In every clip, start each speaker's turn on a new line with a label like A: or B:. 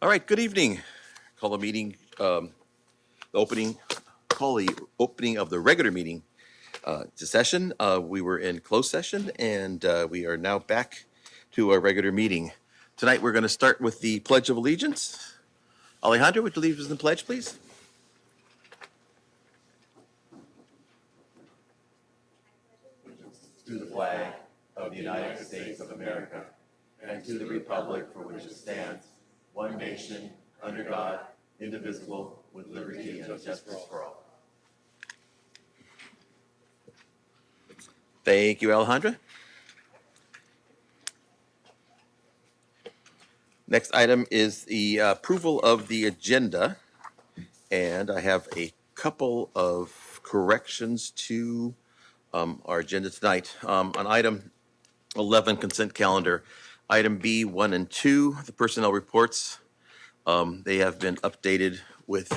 A: All right, good evening. Call the meeting, call the opening of the regular meeting to session. We were in closed session and we are now back to our regular meeting. Tonight, we're going to start with the Pledge of Allegiance. Alejandro, would you lead us in the pledge, please?
B: To the flag of the United States of America and to the republic for which it stands, one nation, under God, indivisible, with liberty and justice for all.
A: Thank you, Alejandra. Next item is the approval of the agenda. And I have a couple of corrections to our agenda tonight. On item 11, consent calendar, item B, 1 and 2, the personnel reports, they have been updated with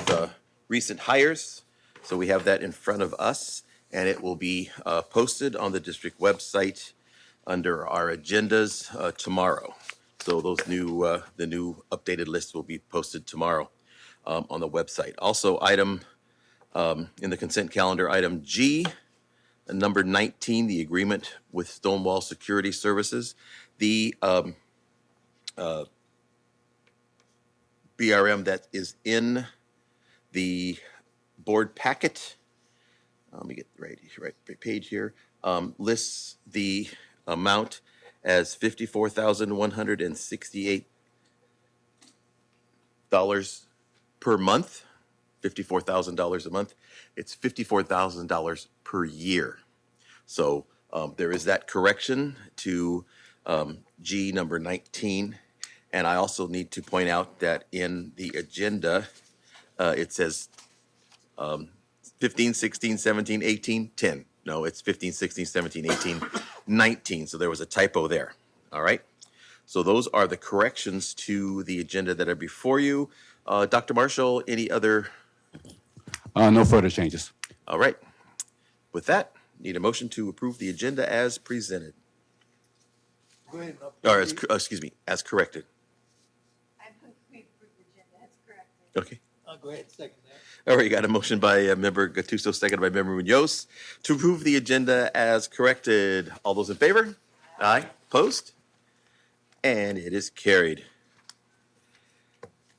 A: recent hires. So we have that in front of us, and it will be posted on the district website under our agendas tomorrow. So those the new updated list will be posted tomorrow on the website. Also, item in the consent calendar, item G, number 19, the agreement with Stonewall Security Services. The BRM that is in the board packet, let me get the right page here, lists the amount as $54,168 per month, $54,000 a month. It's $54,000 per year. So there is that correction to G number 19. And I also need to point out that in the agenda, it says 15, 16, 17, 18, 10. No, it's 15, 16, 17, 18, 19. So there was a typo there. All right. So those are the corrections to the agenda that are before you. Dr. Marshall, any other?
C: No further changes.
A: All right. With that, need a motion to approve the agenda as presented.
D: Go ahead.
A: Or excuse me, as corrected.
E: I move we approve the agenda as corrected.
A: Okay.
D: I'll go ahead and second that.
A: All right, got a motion by member Gattuso, seconded by member Munoz to approve the agenda as corrected. All those in favor? Aye. Opposed? And it is carried.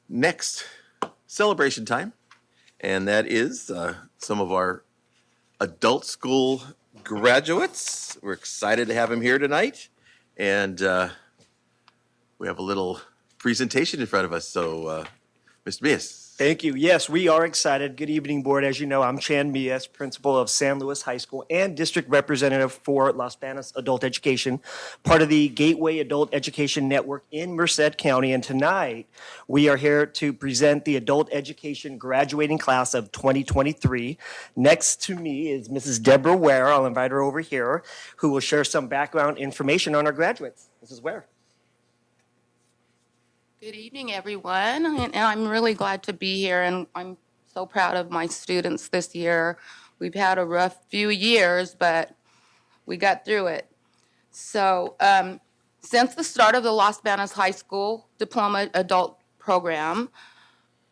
A: Next, celebration time. And that is some of our adult school graduates. We're excited to have them here tonight. And we have a little presentation in front of us. So, Mr. Mias.
F: Thank you. Yes, we are excited. Good evening, board. As you know, I'm Chan Mias, principal of San Luis High School and district representative for Las Banas Adult Education, part of the Gateway Adult Education Network in Merced County. And tonight, we are here to present the adult education graduating class of 2023. Next to me is Mrs. Deborah Ware. I'll invite her over here, who will share some background information on our graduates. Mrs. Ware.
G: Good evening, everyone, and I'm really glad to be here, and I'm so proud of my students this year. We've had a rough few years, but we got through it. So since the start of the Las Banas High School Diploma Adult Program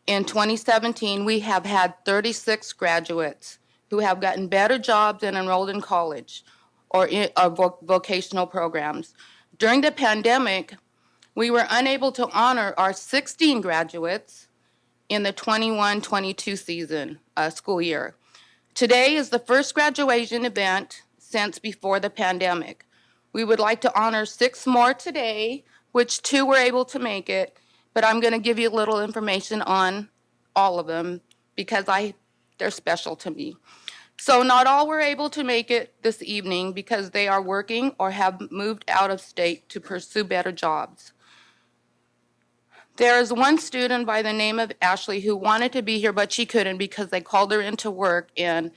G: in 2017, we have had 36 graduates who have gotten better jobs and enrolled in college or in vocational programs. During the pandemic, we were unable to honor our 16 graduates in the 21-22 school year. Today is the first graduation event since before the pandemic. We would like to honor 6 more today, which 2 were able to make it, but I'm going to give you a little information on all of them because they're special to me. So not all were able to make it this evening because they are working or have moved out of state to pursue better jobs. There is one student by the name of Ashley who wanted to be here, but she couldn't because they called her into work, and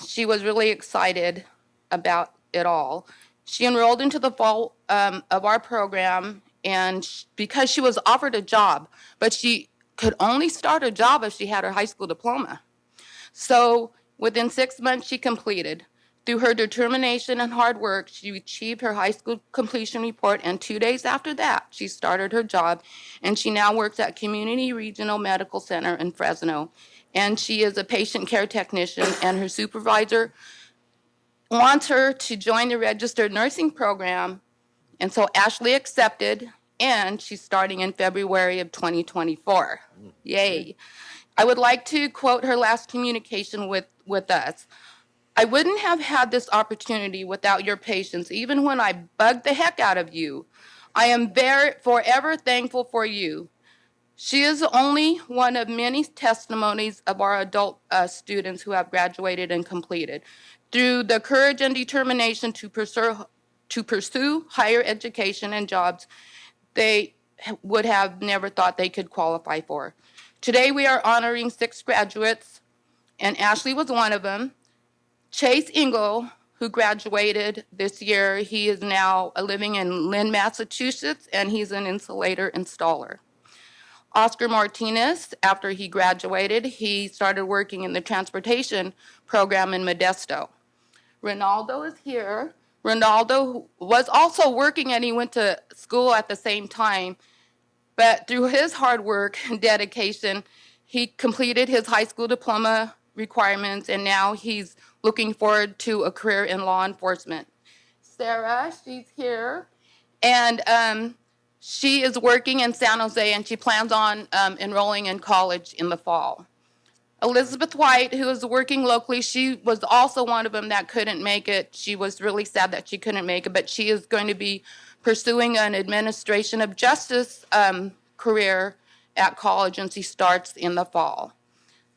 G: she was really excited about it all. She enrolled into the fall of our program, and because she was offered a job, but she could only start a job if she had her high school diploma. So within 6 months, she completed. Through her determination and hard work, she achieved her high school completion report, and 2 days after that, she started her job, and she now works at Community Regional Medical Center in Fresno. And she is a patient care technician, and her supervisor wants her to join the registered nursing program, and so Ashley accepted, and she's starting in February of 2024. Yay. I would like to quote her last communication with us. "I wouldn't have had this opportunity without your patience, even when I bugged the heck out of you. I am forever thankful for you." She is only one of many testimonies of our adult students who have graduated and completed. Through the courage and determination to pursue higher education and jobs they would have never thought they could qualify for. Today we are honoring 6 graduates, and Ashley was one of them. Chase Ingle, who graduated this year, he is now living in Lynn, Massachusetts, and he's an insulator installer. Oscar Martinez, after he graduated, he started working in the transportation program in Modesto. Ronaldo is here. Ronaldo was also working, and he went to school at the same time, but through his hard work and dedication, he completed his high school diploma requirements, and now he's looking forward to a career in law enforcement. Sarah, she's here, and she is working in San Jose, and she plans on enrolling in college in the fall. Elizabeth White, who is working locally, she was also one of them that couldn't make it. She was really sad that she couldn't make it, but she is going to be pursuing an administration of justice career at college, and she starts in the fall.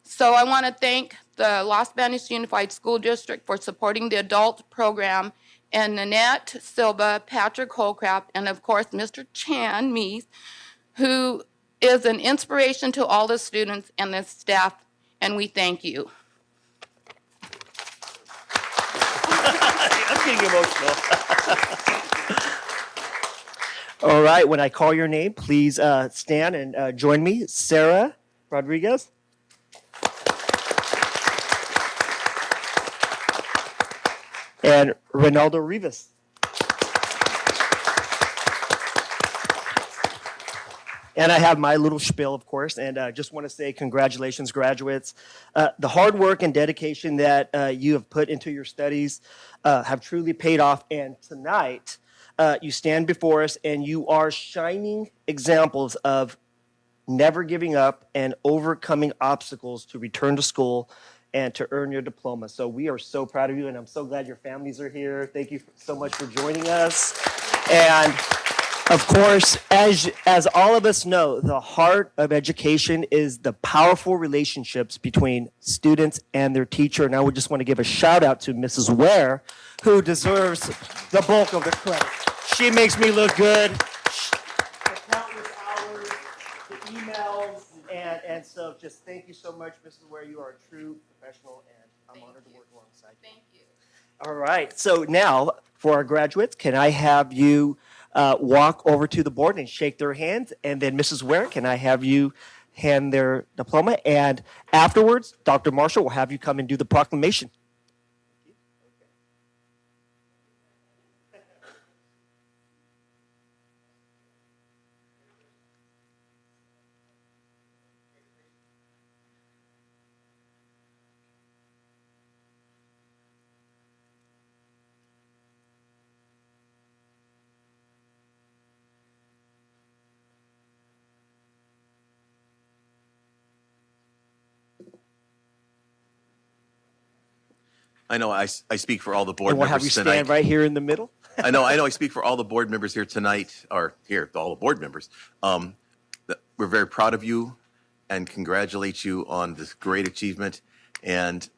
G: So I want to thank the Los Banos Unified School District for supporting the adult program, and Nanette Silva, Patrick Holcraft, and of course Mr. Chan Meese, who is an inspiration to all the students and the staff, and we thank you.
F: I'm getting emotional. All right, when I call your name, please stand and join me. Sarah Rodriguez. And Ronaldo Rivas. And I have my little spiel, of course, and I just want to say congratulations, graduates. The hard work and dedication that you have put into your studies have truly paid off, and tonight you stand before us and you are shining examples of never giving up and overcoming obstacles to return to school and to earn your diploma. So we are so proud of you, and I'm so glad your families are here. Thank you so much for joining us. And of course, as all of us know, the heart of education is the powerful relationships between students and their teacher. And I would just want to give a shout out to Mrs. Ware, who deserves the bulk of the credit. She makes me look good. The countless hours, the emails, and so just thank you so much, Mrs. Ware. You are a true professional, and I'm honored to work alongside you.
G: Thank you.
F: All right. So now, for our graduates, can I have you walk over to the board and shake their hands? And then, Mrs. Ware, can I have you hand their diploma? And afterwards, Dr. Marshall will have you come and do the proclamation.
A: I know I speak for all the board
F: And we'll have
A: members
F: you
A: tonight.
F: stand right here in the middle.
A: I know I speak for all the board members here tonight, or here, all the board members. We're very proud of you and congratulate you on this great achievement. And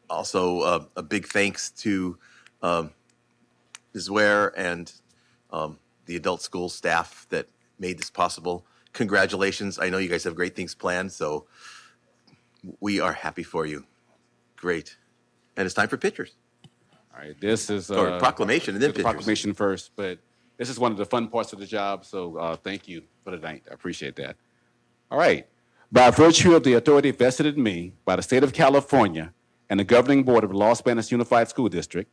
A: also a big thanks to Ms. Ware and the adult school staff that made this possible. Congratulations. I know you guys have great things planned, so we are happy for you. Great. And it's time for pictures.
C: All right, this is
A: Or proclamation and then
C: the
A: pictures.
C: proclamation first, but this is one of the fun parts of the job. So thank you for the night. I appreciate that. All right. By virtue of the authority vested in me by the state of California and the governing board of the Los Banos Unified School District,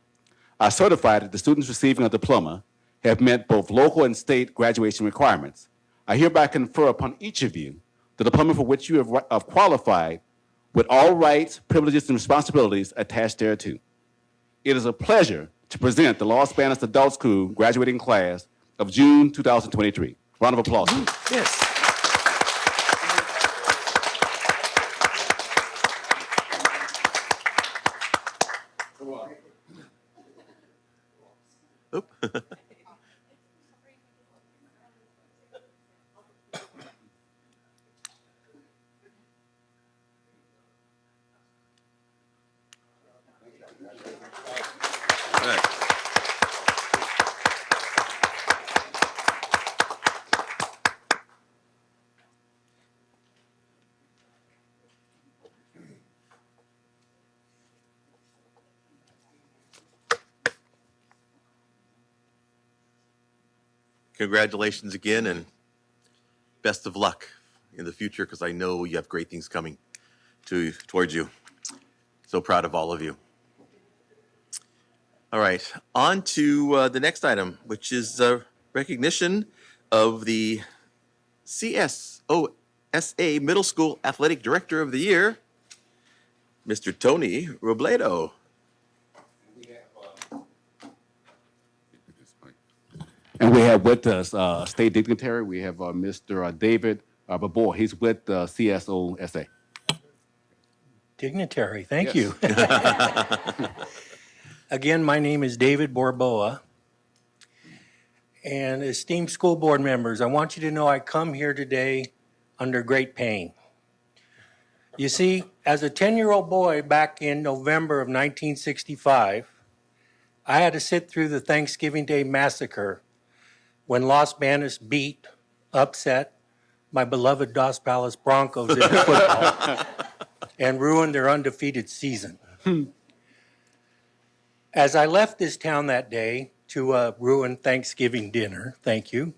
C: are certified that the students receiving a diploma have met both local and state graduation requirements. I hereby confer upon each of you the diploma for which you have qualified with all rights, privileges, and responsibilities attached thereto. It is a pleasure to present the Los Banos Adult School graduating class of June 2023. Round of applause.
F: Yes.
A: All right. Congratulations again, and best of luck in the future, because I know you have great things coming towards you. So proud of all of you. All right, on to the next item, which is recognition of the CSOSA Middle School Athletic Director of the Year, Mr. Tony Robledo.
C: And we have with us state dignitary. We have Mr. David Babor. He's with CSOSA.
H: Dignitary, thank you. Again, my name is David Borboa. And esteemed school board members, I want you to know I come here today under great pain. You see, as a 10-year-old boy back in November of 1965, I had to sit through the Thanksgiving Day massacre when Los Banos beat, upset my beloved Dos Palace Broncos in football and ruined their undefeated season. As I left this town that day to a ruined Thanksgiving dinner, thank you,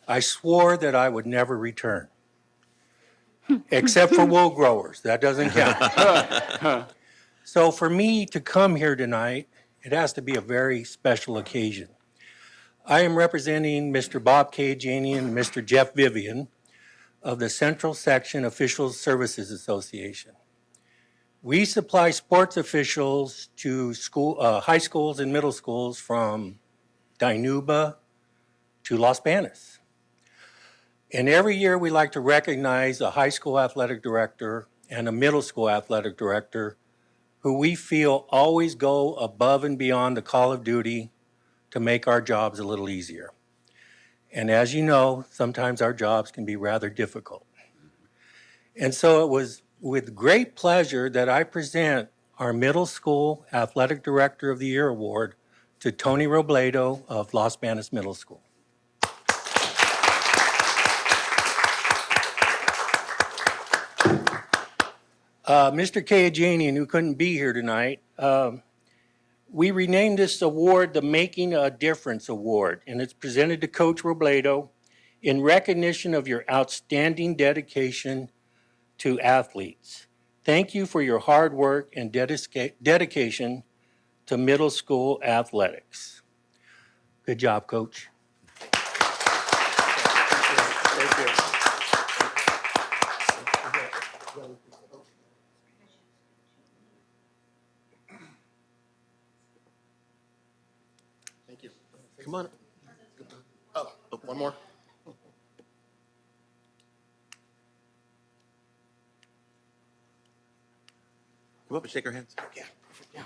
H: I swore that I would never return. Except for wool growers, that doesn't count. So for me to come here tonight, it has to be a very special occasion. I am representing Mr. Bob Kajanian and Mr. Jeff Vivian of the Central Section Officials Services Association. We supply sports officials to high schools and middle schools from Dinuba to Los Banos. And every year we like to recognize a high school athletic director and a middle school athletic director who we feel always go above and beyond the call of duty to make our jobs a little easier. And as you know, sometimes our jobs can be rather difficult. And so it was with great pleasure that I present our Middle School Athletic Director of the Year Award to Tony Robledo of Los Banos Middle School. Mr. Kajanian, who couldn't be here tonight, we renamed this award the Making a Difference Award, and it's presented to Coach Robledo in recognition of your outstanding dedication to athletes. Thank you for your hard work and dedication to middle school athletics. Good job, Coach. Thank you.
A: Come on. Oh, one more. Come up and shake our hands. Yeah. Yeah.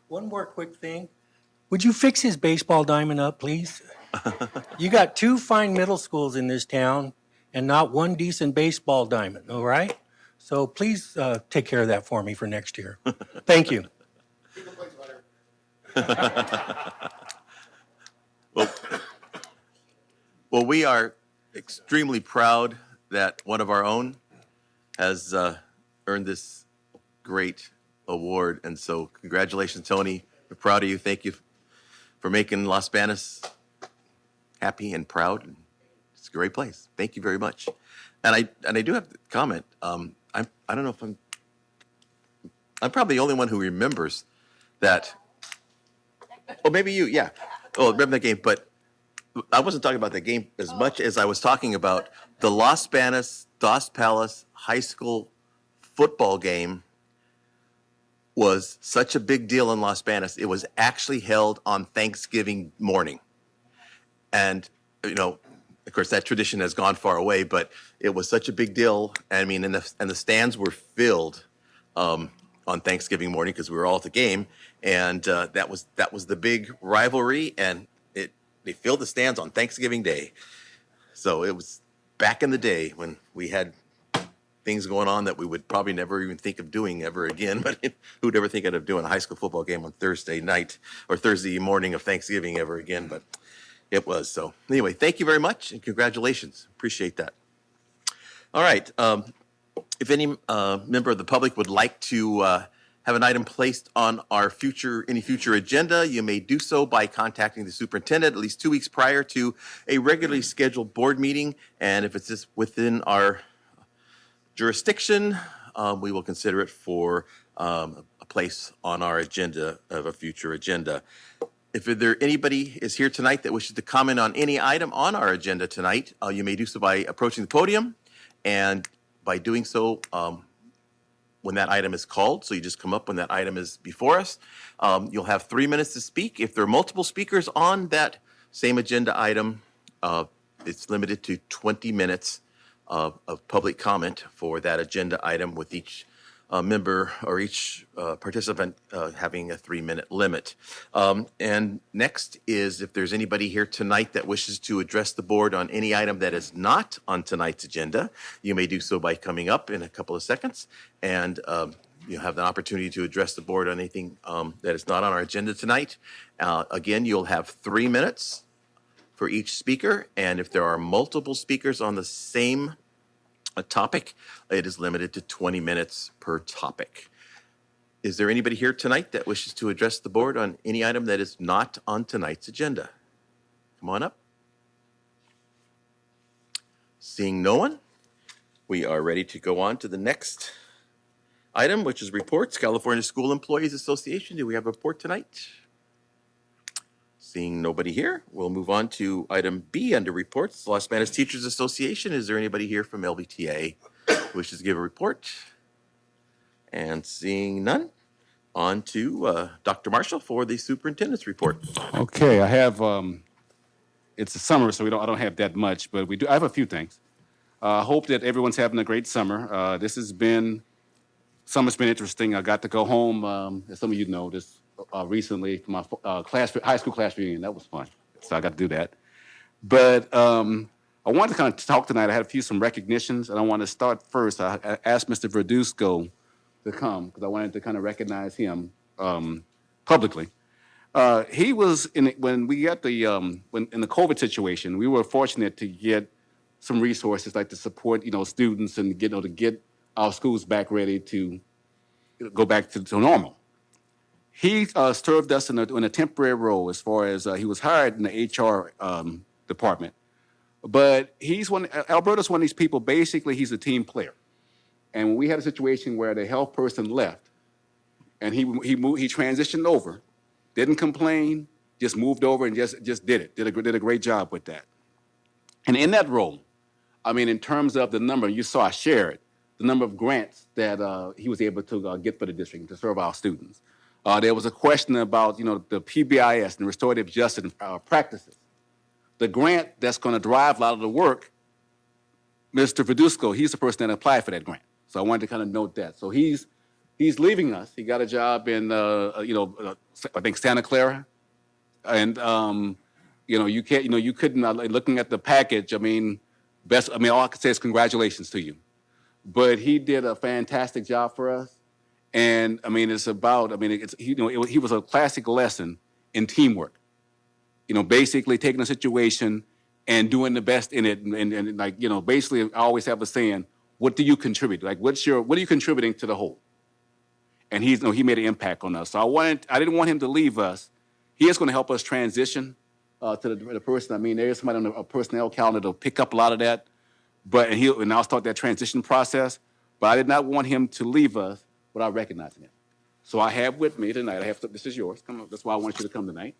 H: One more quick thing. Would you fix his baseball diamond up, please? You got 2 fine middle schools in this town and not one decent baseball diamond, all right? So please take care of that for me for next year. Thank you.
A: Well, we are extremely proud that one of our own has earned this great award. And so congratulations, Tony. We're proud of you. Thank you for making Las Banas happy and proud. And it's a great place. Thank you very much. And I do have to comment. I don't know if I'm probably the only one who remembers that. Oh, maybe you, yeah. Oh, remember that game, but I wasn't talking about that game as much as I was talking about the Las Banas Dos Palace High School football game was such a big deal in Las Banas. It was actually held on Thanksgiving morning. And, you know, of course, that tradition has gone far away, but it was such a big deal. I mean, and the stands were filled on Thanksgiving morning because we were all at the game. And that was the big rivalry. And they filled the stands on Thanksgiving Day. So it was back in the day when we had things going on that we would probably never even think of doing ever again. But who'd ever think of doing a high school football game on Thursday night or Thursday morning of Thanksgiving ever again? But it was. So anyway, thank you very much and congratulations. Appreciate that. All right. If any member of the public would like to have an item placed on our any future agenda, you may do so by contacting the superintendent at least 2 weeks prior to a regularly scheduled board meeting. And if it's just within our jurisdiction, we will consider it for a place on our agenda of a future agenda. If there anybody is here tonight that wishes to comment on any item on our agenda tonight, you may do so by approaching the podium, and by doing so, when that item is called, so you just come up when that item is before us. You'll have 3 minutes to speak. If there are multiple speakers on that same agenda item, it's limited to 20 minutes of public comment for that agenda item, with each member or each participant having a 3-minute limit. And next is, if there's anybody here tonight that wishes to address the board on any item that is not on tonight's agenda, you may do so by coming up in a couple of seconds, and you'll have the opportunity to address the board on anything that is not on our agenda tonight. Again, you'll have 3 minutes for each speaker, and if there are multiple speakers on the same topic, it is limited to 20 minutes per topic. Is there anybody here tonight that wishes to address the board on any item that is not on tonight's agenda? Come on up. Seeing no one, we are ready to go on to the next item, which is reports. California School Employees Association. Do we have a report tonight? Seeing nobody here, we'll move on to item B under reports. Las Banas Teachers Association. Is there anybody here from LBTA who wishes to give a report? And seeing none, on to Dr. Marshall for the superintendent's report.
C: Okay, I have, it's a summer, so I don't have that much, but I have a few things. I hope that everyone's having a great summer. Summer's been interesting. I got to go home, as some of you know, recently for my high school class reunion. That was fun. So I got to do that. But I wanted to kind of talk tonight. I had some recognitions, and I want to start first. I asked Mr. Verduzco to come because I wanted to kind of recognize him publicly. He was when we got when in the COVID situation, we were fortunate to get some resources like to support students and to get our schools back ready to go back to normal. He served us in a temporary role as far as he was hired in the HR department. But Alberto's one of these people, basically he's a team player. And when we had a situation where the health person left and he transitioned over, didn't complain, just moved over and just did it, did a great job with that. And in that role, I mean, in terms of the number, you saw I shared the number of grants that he was able to get for the district to serve our students. There was a question about, the PBIS and restorative justice practices. The grant that's going to drive a lot of the work, Mr. Verduzco, he's the person that applied for that grant. So I wanted to kind of note that. So he's leaving us. He got a job in, I think Santa Clara, and you couldn't. Looking at the package, all I could say is congratulations to you. But he did a fantastic job for us. And he was a classic lesson in teamwork. Basically taking a situation and doing the best in it. And like, you know, basically I always have a saying, what do you contribute? Like, what are you contributing to the whole? And he made an impact on us. So I didn't want him to leave us. He is going to help us transition to the person. I mean, there is somebody on a personnel calendar to pick up a lot of that, and I'll start that transition process. But I did not want him to leave us without recognizing him. So I have with me tonight. This is yours. Come on. That's why I wanted you to come tonight.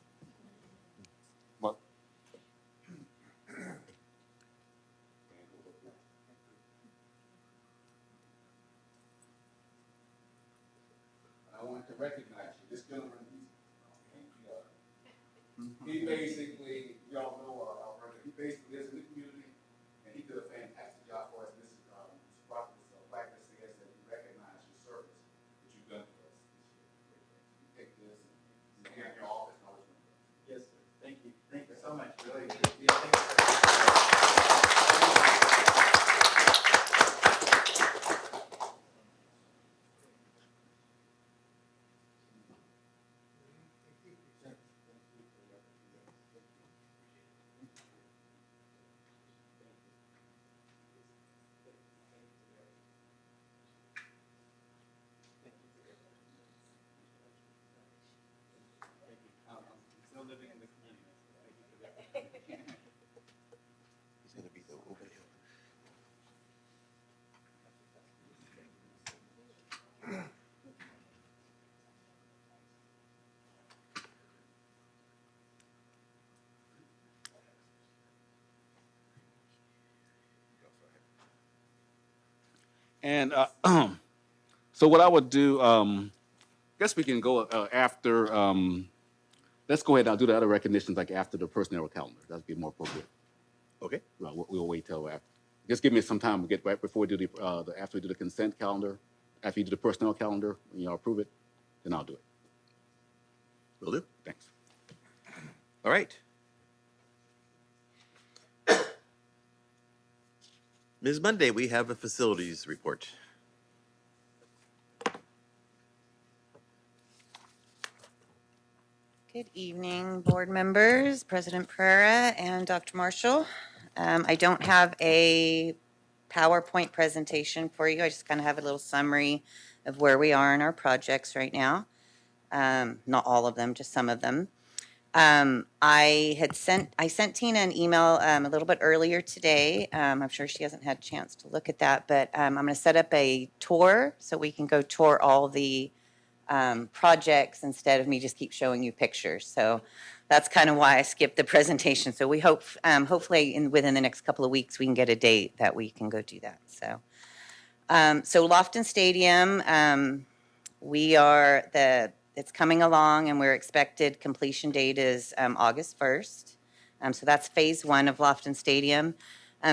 C: Well, I want to recognize you. This gentleman, he basically, y'all know our brother, he basically lives in the community, and he did a fantastic job for us. This is Prophet Wagner says that we recognize your service that you've done for us. You take this and you have your office.
B: Yes, sir. Thank you. Thank you so much. Really. Yeah, thank you. Still living in the community.
A: He's going to be the over here.
C: And so what I would do, I guess we can go after. Let's go ahead and do the other recognitions like after the personnel calendar. That'd be more appropriate.
A: Okay.
C: We'll wait till after. Just give me some time. We'll get right before we do after we do the consent calendar, after you do the personnel calendar, and y'all approve it, then I'll do it.
A: Will do.
C: Thanks.
A: All right. Ms. Monday, we have a facilities report.
I: Good evening, board members, President Pereira, and Dr. Marshall. I don't have a PowerPoint presentation for you. I just kind of have a little summary of where we are in our projects right now. Not all of them, just some of them. I sent Tina an email a little bit earlier today. I'm sure she hasn't had a chance to look at that, but I'm going to set up a tour so we can go tour all the projects instead of me just keep showing you pictures. So that's kind of why I skipped the presentation. So we hope, hopefully within the next couple of weeks, we can get a date that we can go do that. So Lofton Stadium, it's coming along and we're expected completion date is August 1st. So that's phase 1 of Lofton Stadium.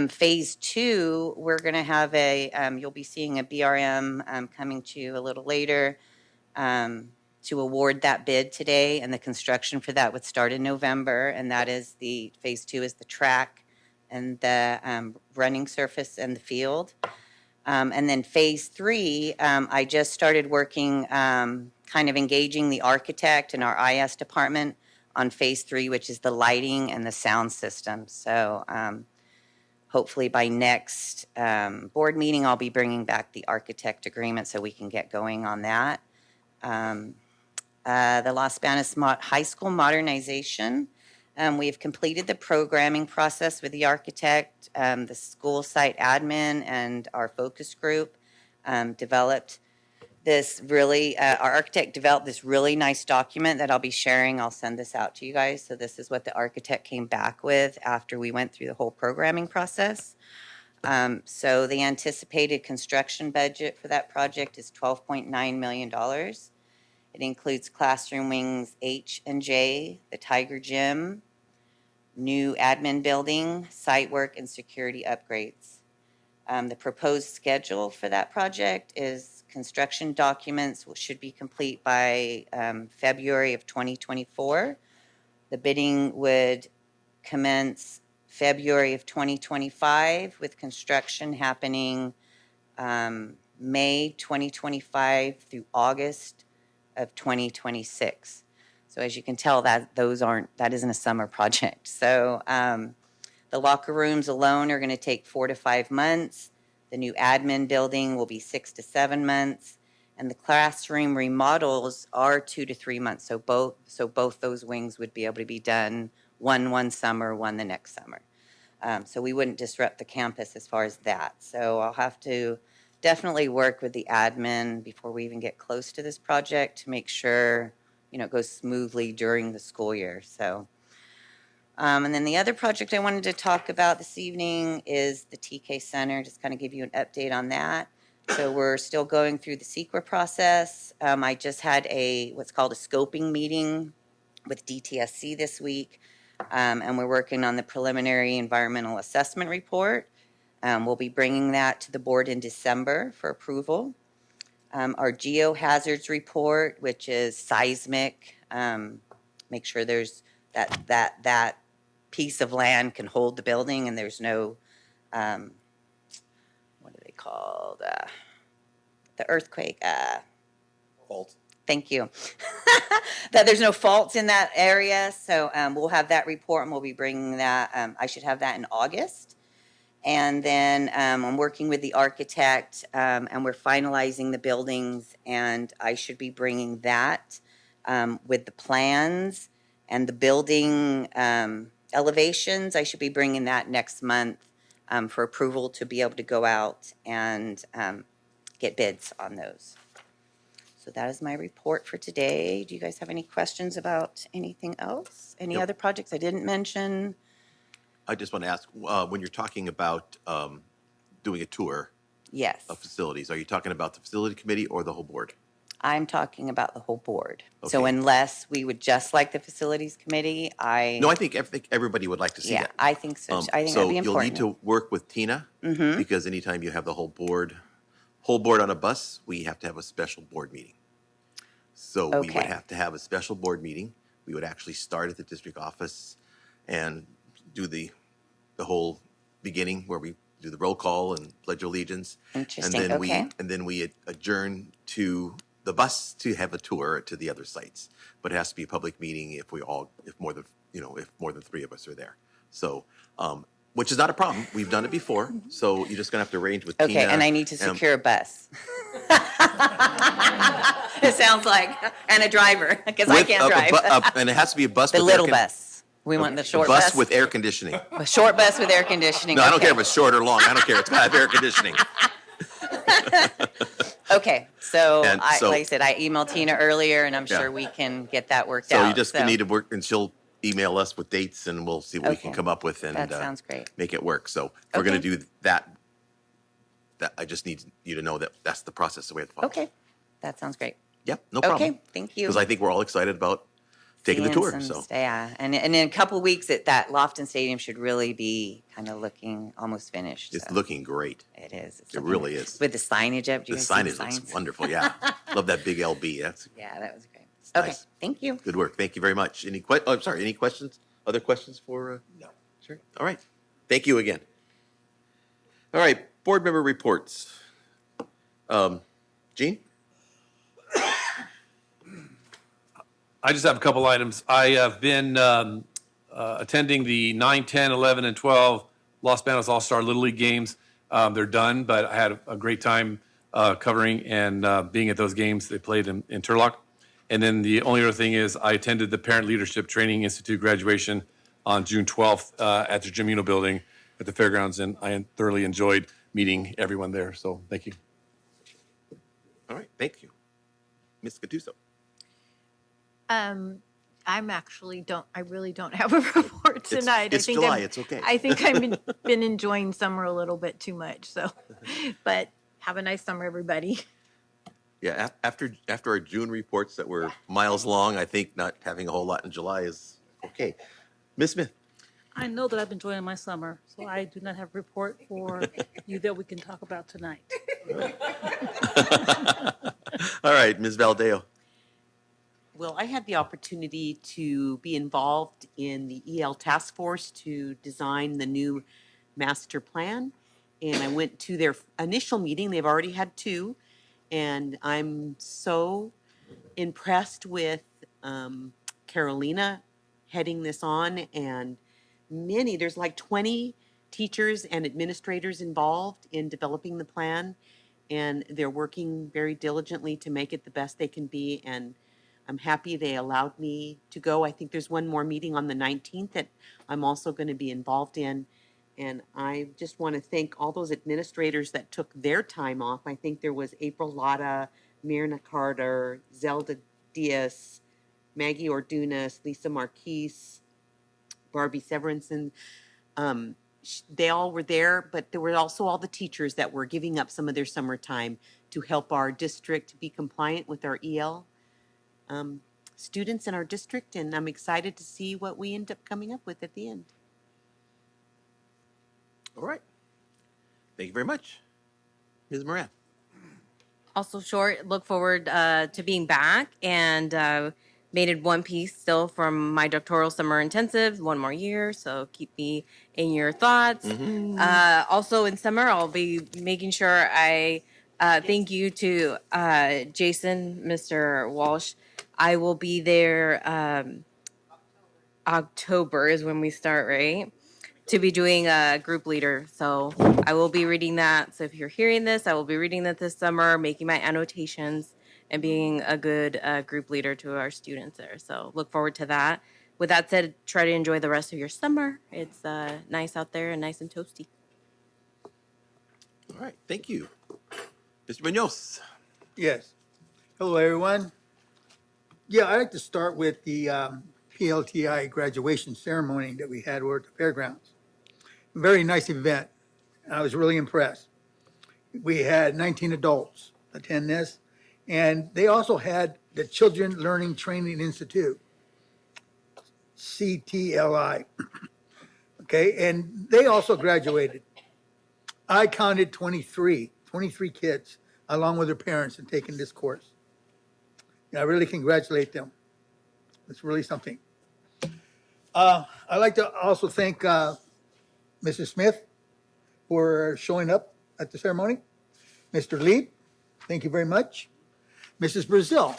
I: Phase 2, we're going to have you'll be seeing a BRM coming to you a little later to award that bid today, and the construction for that would start in November, and that is phase 2 is the track and the running surface and the field. And then phase 3, I just started working, kind of engaging the architect and our IS department on phase 3, which is the lighting and the sound system. So hopefully by next board meeting, I'll be bringing back the architect agreement so we can get going on that. The Las Banas High School modernization. We've completed the programming process with the architect, the school site admin, and our focus group developed this our architect developed this really nice document that I'll be sharing. I'll send this out to you guys. So this is what the architect came back with after we went through the whole programming process. So the anticipated construction budget for that project is $12.9 million. It includes classroom wings H and J, the Tiger Gym, new admin building, site work, and security upgrades. The proposed schedule for that project is construction documents should be complete by February of 2024. The bidding would commence February of 2025 with construction happening May 2025 through August of 2026. So as you can tell, that isn't a summer project. So The locker rooms alone are going to take 4 to 5 months. The new admin building will be 6 to 7 months. And the classroom remodels are 2 to 3 months. So both those wings would be able to be done one summer, one the next summer. So we wouldn't disrupt the campus as far as that. So I'll have to definitely work with the admin before we even get close to this project to make sure, it goes smoothly during the school year. So, and then the other project I wanted to talk about this evening is the TK Center, just kind of give you an update on that. So we're still going through the SEQA process. I just had what's called a scoping meeting with DTSC this week, and we're working on the preliminary environmental assessment report. We'll be bringing that to the board in December for approval. Our geohazards report, which is seismic, make sure there's that piece of land can hold the building and there's no, what are they called? The earthquake.
A: Fault.
I: Thank you. That there's no faults in that area. So we'll have that report and we'll be bringing that. I should have that in August. And then I'm working with the architect and we're finalizing the buildings, and I should be bringing that with the plans and the building elevations. I should be bringing that next month for approval to be able to go out and get bids on those. So that is my report for today. Do you guys have any questions about anything else? Any other projects I didn't mention?
A: I just want to ask, when you're talking about doing a tour
I: Yes.
A: of facilities, are you talking about the facility committee or the whole board?
I: I'm talking about the whole board. So
A: Okay.
I: unless we would just like the facilities committee,
A: No, I think everybody would like to see
I: yeah,
A: that.
I: I think so. I think
A: So
I: that'd be important.
A: you'll need to work with Tina, because anytime you have the whole board on a bus, we have to have a special board meeting. So we would
I: Okay.
A: have to have a special board meeting. We would actually start at the district office and do the whole beginning where we do the roll call and pledge allegiance.
I: Interesting,
A: And then
I: okay.
A: we adjourn to the bus to have a tour to the other sites. But it has to be a public meeting if more than 3 of us are there. So, which is not a problem. We've done it before. So you're just gonna have to arrange with Tina.
I: Okay, and I need to secure a bus. It sounds like, and a driver, because I can't drive.
A: And it has to be a bus.
I: The
A: with
I: little
A: air
I: bus. We want the short
A: bus
I: bus.
A: with air conditioning.
I: A short bus with air conditioning.
A: No, I don't
I: okay.
A: care if it's short or long. I don't care. It's gotta have air conditioning.
I: Okay, so
A: And so-
I: like I said, I emailed Tina earlier, and I'm
A: Yeah.
I: sure we can get that worked out.
A: So you just need to work, and she'll email us with dates, and we'll see what we can
I: Okay.
A: come up with and
I: That sounds great.
A: make it work. So if we're gonna
I: Okay.
A: do that. I just need you to know that that's the process that we have to follow.
I: Okay, that sounds great.
A: Yep, no problem.
I: Okay, thank you.
A: Because I think we're all excited about taking the
I: Seeing
A: tour.
I: some
A: So
I: yeah, and in a couple of weeks, that Lofton Stadium should really be kind of looking almost finished.
A: it's
I: so
A: looking great.
I: It is. It's
A: It
I: looking-
A: really is.
I: With the signage up. Do
A: The
I: you guys see
A: signage
I: signs?
A: looks wonderful. Yeah, love that big LB. That's
I: Yeah, that was great. Okay,
A: Nice.
I: thank you.
A: good work. Thank you very much. Any any questions? Other questions for?
D: No.
A: Sure. All right. Thank you again. All right, board member reports. Gene?
J: I just have a couple items. I have been attending the 9, 10, 11, and 12 Los Banos All-Star Little League games. They're done, but I had a great time covering and being at those games. They played in Turlock. And then the only other thing is I attended the Parent Leadership Training Institute graduation on June 12th at the Jim Uno building at the fairgrounds, and I thoroughly enjoyed meeting everyone there. So thank you.
A: All right, thank you. Ms. Gattuso?
E: I really don't have a report tonight.
A: It's July, it's okay.
E: I think I've been enjoying summer a little bit too much, so, but have a nice summer, everybody.
A: Yeah, after our June reports that were miles long, I think not having a whole lot in July is okay. Ms. Smith?
K: I know that I've been enjoying my summer, so I do not have a report for you that we can talk about tonight.
A: All right, Ms. Valdeo?
L: Well, I had the opportunity to be involved in the EL task force to design the new master plan. And I went to their initial meeting. They've already had 2. And I'm so impressed with Carolina heading this on and there's like 20 teachers and administrators involved in developing the plan, and they're working very diligently to make it the best they can be. And I'm happy they allowed me to go. I think there's one more meeting on the 19th that I'm also going to be involved in. And I just want to thank all those administrators that took their time off. I think there was April Lotta, Myrna Carter, Zelda Diaz, Maggie Ordunas, Lisa Marquise, Barbie Severinson. They all were there, but there were also all the teachers that were giving up some of their summertime to help our district be compliant with our EL students in our district. And I'm excited to see what we end up coming up with at the end.
A: All right. Thank you very much. Ms. Moran.
M: Also short, look forward to being back, and made it one piece still from my doctoral summer intensive, one more year, so keep me in your thoughts. Also in summer, I'll be making sure I thank you to Jason, Mr. Walsh. I will be there October is when we start, right? To be doing a group leader. So I will be reading that. So if you're hearing this, I will be reading that this summer, making my annotations, and being a good group leader to our students there. So look forward to that. With that said, try to enjoy the rest of your summer. It's nice out there and nice and toasty.
A: All right. Thank you. Mr. Munoz.
D: Yes. Hello, everyone. Yeah, I'd like to start with the PLTI graduation ceremony that we had over at the fairgrounds. Very nice event. I was really impressed. We had 19 adults attend this, and they also had the Children Learning Training Institute, CTLI. Okay, and they also graduated. I counted 23 kids along with their parents and taking this course. And I really congratulate them. It's really something. I'd like to also thank Mrs. Smith for showing up at the ceremony. Mr. Lee, thank you very much. Mrs. Brazil,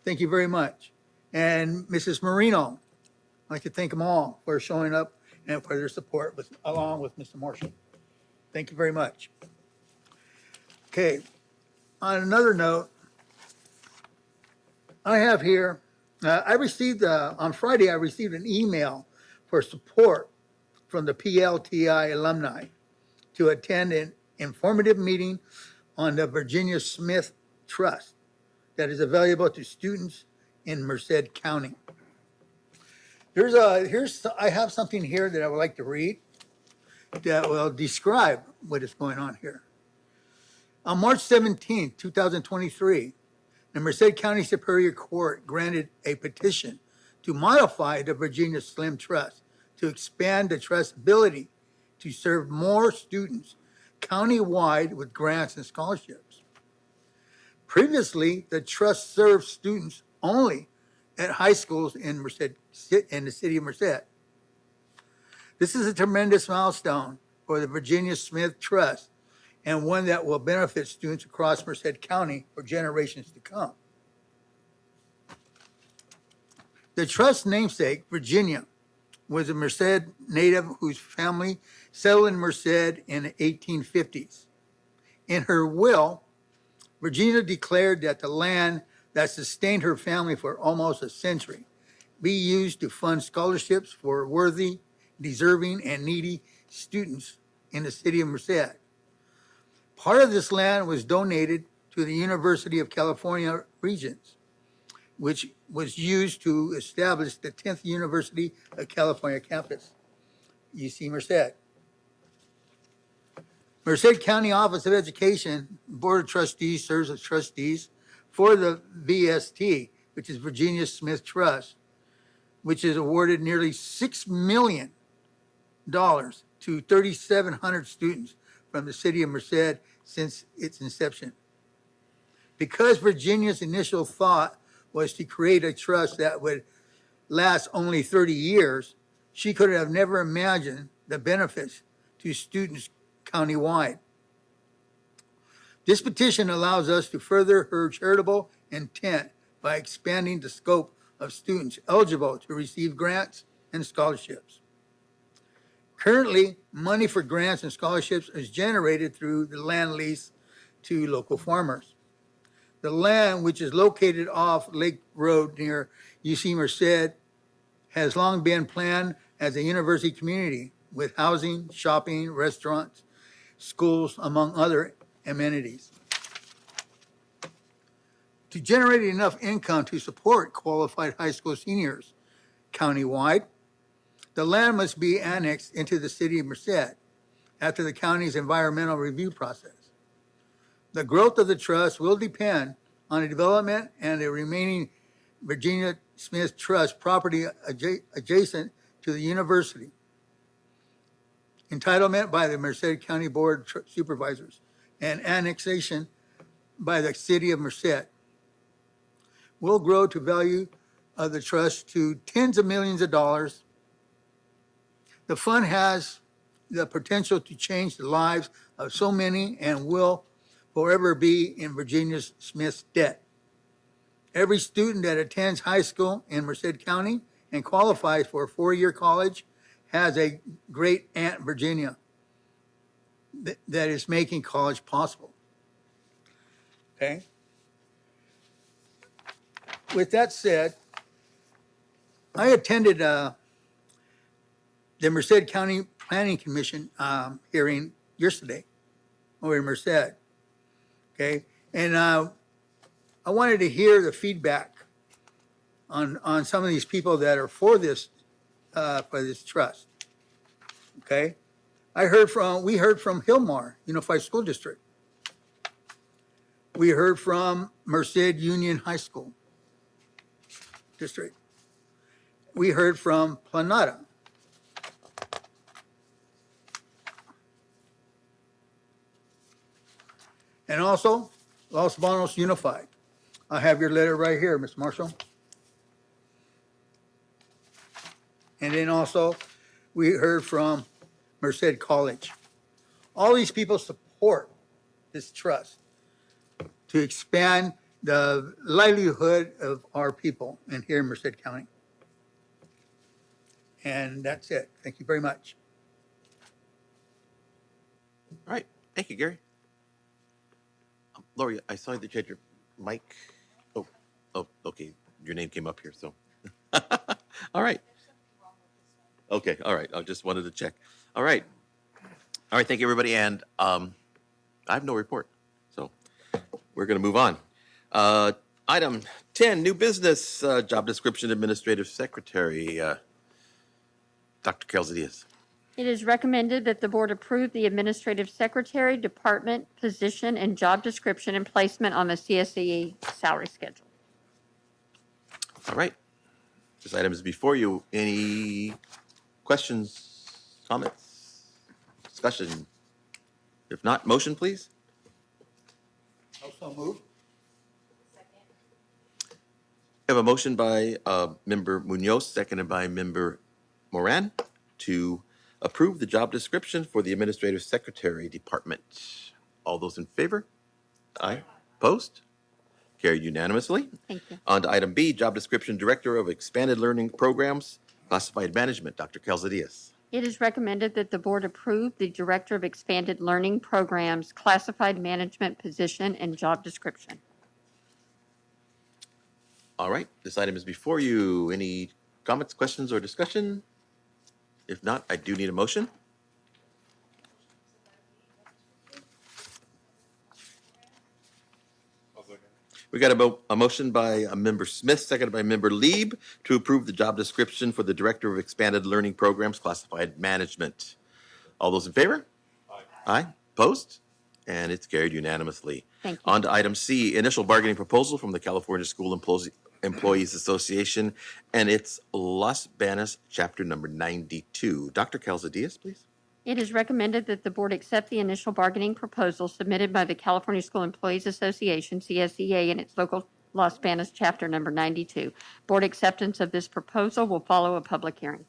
D: thank you very much. And Mrs. Marino, I'd like to thank them all for showing up and for their support, along with Mr. Marshall. Thank you very much. Okay, on another note, I have here, I received, on Friday, I received an email for support from the PLTI alumni to attend an informative meeting on the Virginia Smith Trust that is available to students in Merced County. I have something here that I would like to read that will describe what is going on here. On March 17, 2023, the Merced County Superior Court granted a petition to modify the Virginia Slim Trust to expand the trust's ability to serve more students countywide with grants and scholarships. Previously, the trust served students only at high schools in the city of Merced. This is a tremendous milestone for the Virginia Smith Trust, and one that will benefit students across Merced County for generations to come. The trust's namesake, Virginia, was a Merced native whose family settled in Merced in the 1850s. In her will, Virginia declared that the land that sustained her family for almost a century be used to fund scholarships for worthy, deserving, and needy students in the city of Merced. Part of this land was donated to the University of California Regents, which was used to establish the 10th University of California campus, UC Merced. Merced County Office of Education Board of Trustees serves as trustees for the VST, which is Virginia Smith Trust, which has awarded nearly $6 million to 3,700 students from the city of Merced since its inception. Because Virginia's initial thought was to create a trust that would last only 30 years, she could have never imagined the benefits to students countywide. This petition allows us to further her charitable intent by expanding the scope of students eligible to receive grants and scholarships. Currently, money for grants and scholarships is generated through the land lease to local farmers. The land, which is located off Lake Road near UC Merced, has long been planned as a university community with housing, shopping, restaurants, schools, among other amenities. To generate enough income to support qualified high school seniors countywide, the land must be annexed into the city of Merced after the county's environmental review process. The growth of the trust will depend on the development and the remaining Virginia Smith Trust property adjacent to the university. Entitlement by the Merced County Board of Supervisors and annexation by the city of Merced will grow to value of the trust to tens of millions of dollars. The fund has the potential to change the lives of so many and will forever be in Virginia Smith's debt. Every student that attends high school in Merced County and qualifies for a four-year college has a great Aunt Virginia that is making college possible. Okay? With that said, I attended the Merced County Planning Commission hearing yesterday over in Merced. Okay? And I wanted to hear the feedback on some of these people that are for this trust. Okay? We heard from Hillmar Unified School District. We heard from Merced Union High School District. We heard from Planada. And also Los Banos Unified. I have your letter right here, Ms. Marshall. And then also, we heard from Merced College. All these people support this trust to expand the livelihood of our people in here in Merced County. And that's it. Thank you very much.
A: All right, thank you, Gary. Lori, I saw that you had your mic. Oh, okay, your name came up here, so. All right. Okay, all right, I just wanted to check. All right, thank you, everybody, and I have no report, so we're gonna move on. Item 10, new business, job description, administrative secretary. Dr. Calzadias.
N: It is recommended that the board approve the administrative secretary, department, position, and job description and placement on the CSEA salary schedule.
A: All right, this item is before you. Any questions, comments, discussion? If not, motion, please.
D: Also move.
A: We have a motion by Member Munoz, seconded by Member Moran, to approve the job description for the Administrative Secretary Department. All those in favor? Aye. Opposed? Carried unanimously.
N: Thank you.
A: On to item B, job description, Director of Expanded Learning Programs, Classified Management, Dr. Calzadias.
N: It is recommended that the board approve the Director of Expanded Learning Programs classified management position and job description.
A: All right, this item is before you. Any comments, questions, or discussion? If not, I do need a motion. We got a motion by Member Smith, seconded by Member Lieb, to approve the job description for the Director of Expanded Learning Programs, Classified Management. All those in favor? Aye. Aye. Opposed? And it's carried unanimously.
N: Thank you.
A: On to item C, initial bargaining proposal from the California School Employees Association, and it's Las Banas, chapter number 92. Dr. Calzadias, please.
N: It is recommended that the board accept the initial bargaining proposal submitted by the California School Employees Association, CSEA, and its local Las Banas chapter number 92. Board acceptance of this proposal will follow a public hearing.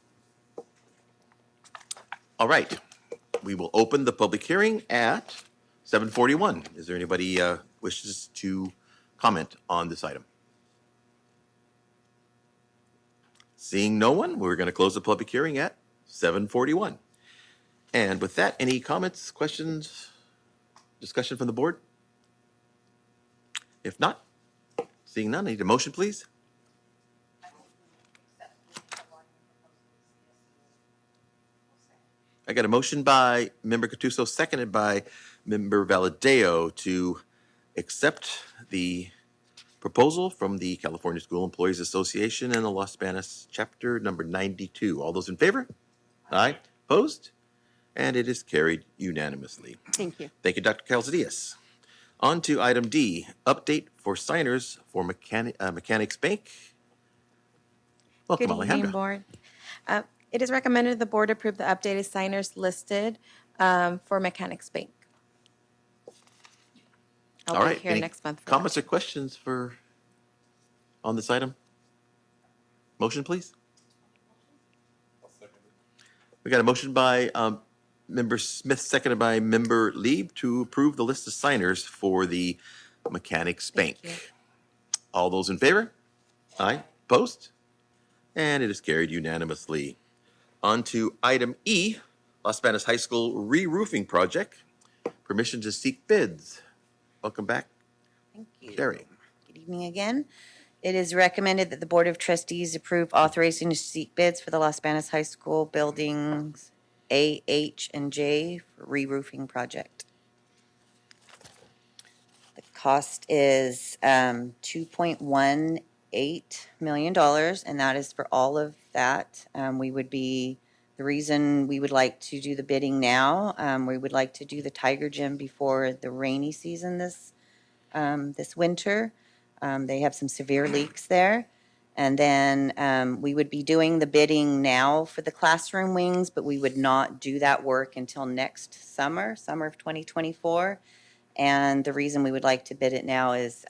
A: All right, we will open the public hearing at 7:41. Is there anybody wishes to comment on this item? Seeing no one, we're going to close the public hearing at 7:41. And with that, any comments, questions, discussion from the board? If not, seeing none, I need a motion, please. I got a motion by Member Gattuso, seconded by Member Valadeo to accept the proposal from the California School Employees Association and the Los Banos Chapter number 92. All those in favor? Aye. Opposed? And it is carried unanimously.
N: Thank you.
A: Thank you, Dr. Calzadias. On to item D, update for signers for Mechanics Bank. Welcome,
O: Good evening,
A: Alejandra.
O: Board. It is recommended the Board approve the updated signers listed for Mechanics Bank.
A: All
O: I'll
A: right.
O: be here
A: Any
O: next month.
A: comments or questions on this item? Motion, please. We got a motion by Member Smith, seconded by Member Lieb to approve the list of signers for the Mechanics Bank. All those in favor? Aye. Opposed? And it is carried unanimously. On to item E, Los Banos High School re-roofing project. Permission to seek bids. Welcome back,
I: Thank you.
A: Sherry.
I: Good evening again. It is recommended that the Board of Trustees approve authorizing to seek bids for the Los Banos High School buildings A, H, and J for re-roofing project. The cost is $2.18 million, and that is for all of that. The reason we would like to do the bidding now, we would like to do the Tiger Gym before the rainy season this winter. They have some severe leaks there. And then we would be doing the bidding now for the classroom wings, but we would not do that work until next summer of 2024. And the reason we would like to bid it now is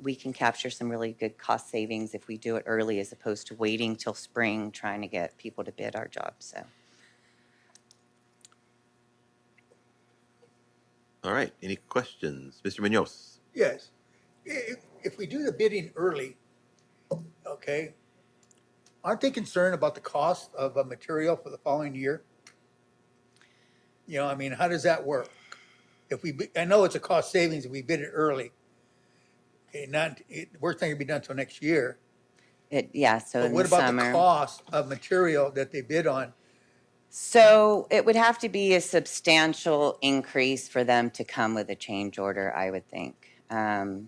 I: we can capture some really good cost savings if we do it early as opposed to waiting till spring trying to get people to bid our jobs. So.
A: All right. Any questions? Mr. Munoz?
D: Yes. If we do the bidding early, okay, aren't they concerned about the cost of a material for the following year? You know, I mean, how does that work? I know it's a cost savings if we bid it early. Okay, work's not gonna be done until next year.
I: So
D: But
I: in
D: what
I: the
D: about
I: summer.
D: the cost of material that they bid on?
I: So it would have to be a substantial increase for them to come with a change order, I would think.
D: So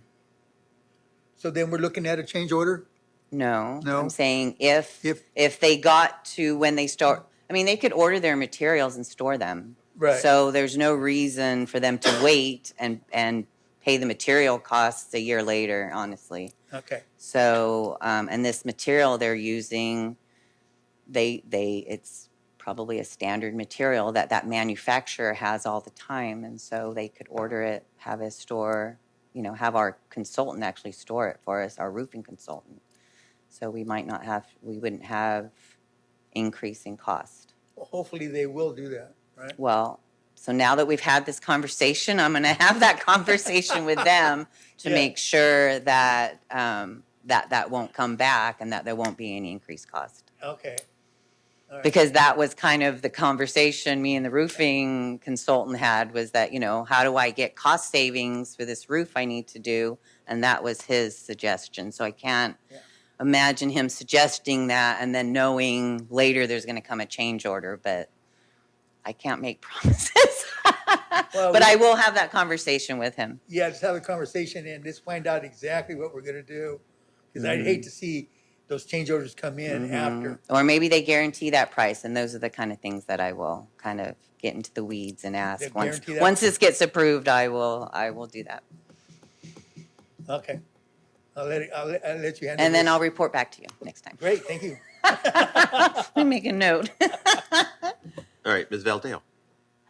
D: then we're looking at a change order?
I: No,
D: No?
I: I'm saying if they got to when they start, I mean, they could order their materials and store them.
D: Right.
I: So there's no reason for them to wait and pay the material costs a year later, honestly.
D: Okay.
I: So, and this material they're using, it's probably a standard material that manufacturer has all the time. And so they could order it, have a store, have our consultant actually store it for us, our roofing consultant. So we wouldn't have increasing cost.
D: Well, hopefully they will do that, right?
I: Well, so now that we've had this conversation, I'm going to have that conversation with them to make sure that that won't come back and that there won't be any increased cost.
D: Okay. All right.
I: Because that was kind of the conversation me and the roofing consultant had was that, how do I get cost savings for this roof I need to do? And that was his suggestion. So I can't imagine him suggesting that and then knowing later there's going to come a change order, but I can't make promises.
D: Well,
I: but I will have that conversation with him.
D: Yeah, just have a conversation and just find out exactly what we're gonna do. Because I'd hate to see those change orders come in after.
I: Or maybe they guarantee that price, and those are the kind of things that I will kind of get into the weeds and ask.
D: They guarantee that?
I: Once this gets approved, I will do that.
D: Okay. I'll let you handle
I: And then
D: this.
I: I'll report back to you next time.
D: Great, thank you.
I: Let me make a note.
A: All right, Ms. Valdeo.
L: I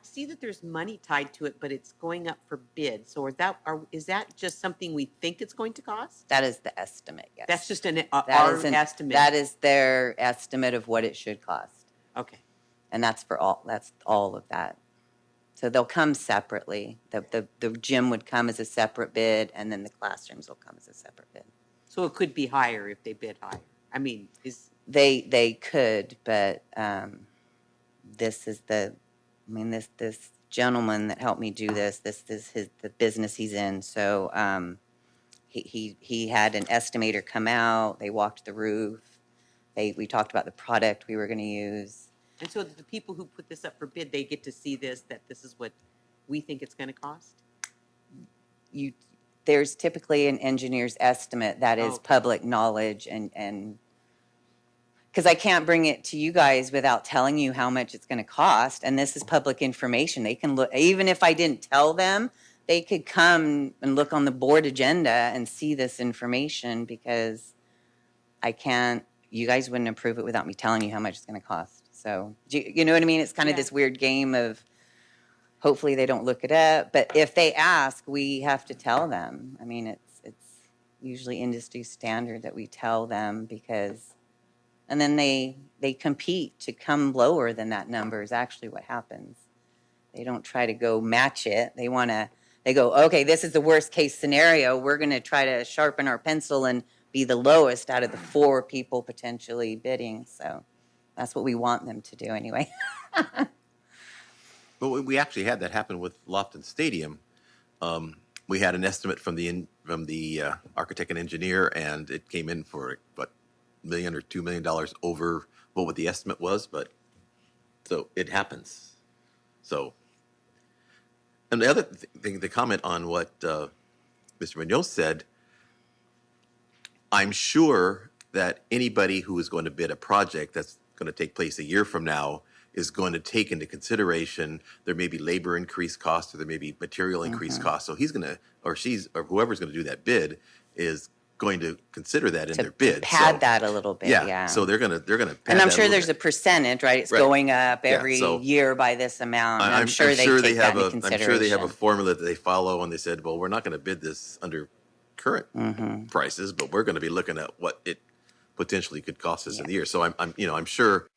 L: see that there's money tied to it, but it's going up for bid. So is that just something we think it's going to cost?
I: That is the estimate, yes.
L: That's just our estimate.
I: That is their estimate of what it should cost.
L: Okay.
I: And that's all of that. So they'll come separately. The gym would come as a separate bid, and then the classrooms will come as a separate bid.
L: So it could be higher if they bid higher. I mean,
I: They could, but this is this gentleman that helped me do this. This is the business he's in. So he had an estimator come out. They walked the roof. We talked about the product we were going to use.
L: And so the people who put this up for bid, they get to see that this is what we think it's going to cost?
I: There's typically an engineer's estimate that is public knowledge, and because I can't bring it to you guys without telling you how much it's going to cost, and this is public information. They can look, even if I didn't tell them, they could come and look on the board agenda and see this information, because you guys wouldn't approve it without me telling you how much it's going to cost. So, you know what I mean? It's kind of this weird game of, hopefully they don't look it up, but if they ask, we have to tell them. I mean, it's usually industry standard that we tell them, because, and then they compete to come lower than that number is actually what happens. They don't try to go match it. They go, okay, this is the worst case scenario. We're going to try to sharpen our pencil and be the lowest out of the 4 people potentially bidding. So that's what we want them to do anyway.
A: But we actually had that happen with Lofton Stadium. We had an estimate from the architect and engineer, and it came in for what, $1 million or $2 million over what the estimate was. But so it happens. So, and the other thing to comment on what Mr. Munoz said, I'm sure that anybody who is going to bid a project that's going to take place a year from now is going to take into consideration there may be labor increase costs, or there may be material increase costs. So he's going to, or she's, or whoever's going to do that bid is going to consider that in their bid.
I: Pad that a little bit, yeah.
A: So they're going to pad
I: and I'm
A: that
I: sure
A: a
I: there's
A: bit.
I: a percentage, right? It's
A: Right.
I: going up every
A: so
I: year by this amount. And I'm sure they take that into consideration.
A: I'm sure they have a formula that they follow, and they said, well, we're not going to bid this under current prices, but we're going to be looking at what it potentially could cost us in the year. So I'm sure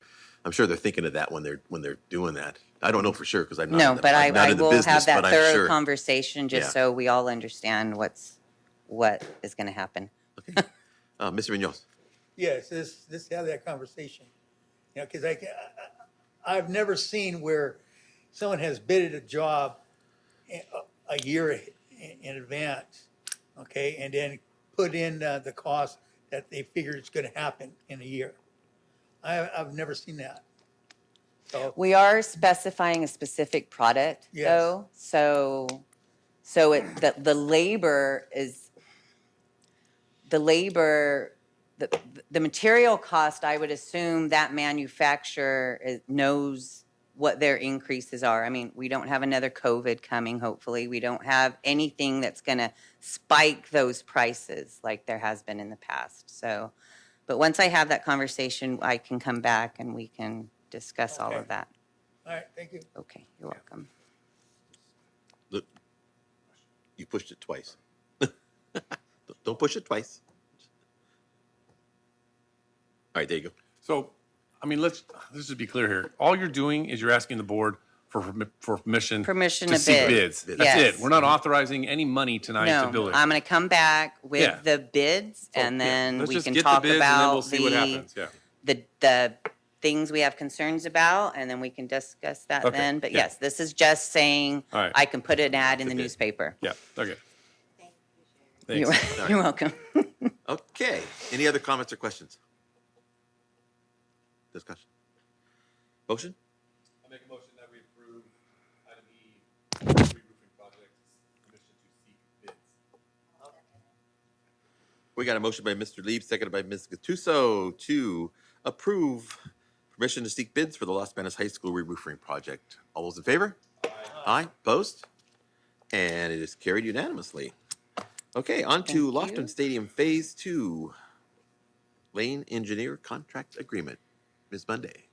A: they're thinking of that when they're doing that. I don't know for sure, because I'm not.
I: No, but I will
A: business,
I: have that
A: but
I: thorough
A: sure.
I: conversation just so we all understand what is going to happen.
A: Okay. Mr. Munoz.
D: Yes, let's have that conversation. You know, because I've never seen where someone has bidded a job a year in advance, okay, and then put in the cost that they figure it's going to happen in a year. I've never seen that. So
I: We are specifying a specific product,
D: Yes.
I: though. So the labor is the material cost. I would assume that manufacturer knows what their increases are. I mean, we don't have another COVID coming. Hopefully, we don't have anything that's going to spike those prices like there has been in the past. So, but once I have that conversation, I can come back and we can discuss all of that.
D: all right, thank you.
I: Okay, you're welcome.
A: Look, you pushed it twice. Don't push it twice. All right, there you go.
J: So, I mean, let's just be clear here. All you're doing is you're asking the board for permission
I: Permission to
J: seek
I: bid.
J: bids. That's
I: Yes.
J: it. We're not authorizing any money tonight to build
I: No,
J: it.
I: I'm going to come back with
J: Yeah.
I: the bids, and then
J: Let's
I: we
J: just
I: can
J: get the
I: talk
J: bids, and then
I: about
J: we'll see what happens. Yeah.
I: the things we have concerns about, and then we can discuss that
J: Okay,
I: then. But
J: yeah.
I: yes, this is just saying
J: All right.
I: I can put an ad in the
A: bid.
I: newspaper.
J: Yeah. Okay.
I: You're,
J: Thanks.
I: you're welcome.
A: Okay. Any other comments or questions? Discussion. Motion?
J: I make a motion that we approve item E, re-roofing project, permission to seek bids.
A: We got a motion by Mr. Lieb, seconded by Ms. Gattuso to approve permission to seek bids for the Los Banos High School re-roofing project. All those in favor? Aye. Opposed? And it is carried unanimously. Okay, on to
I: Thank you.
A: Lofton Stadium Phase 2. Lane Engineer Contract Agreement. Ms. Monday.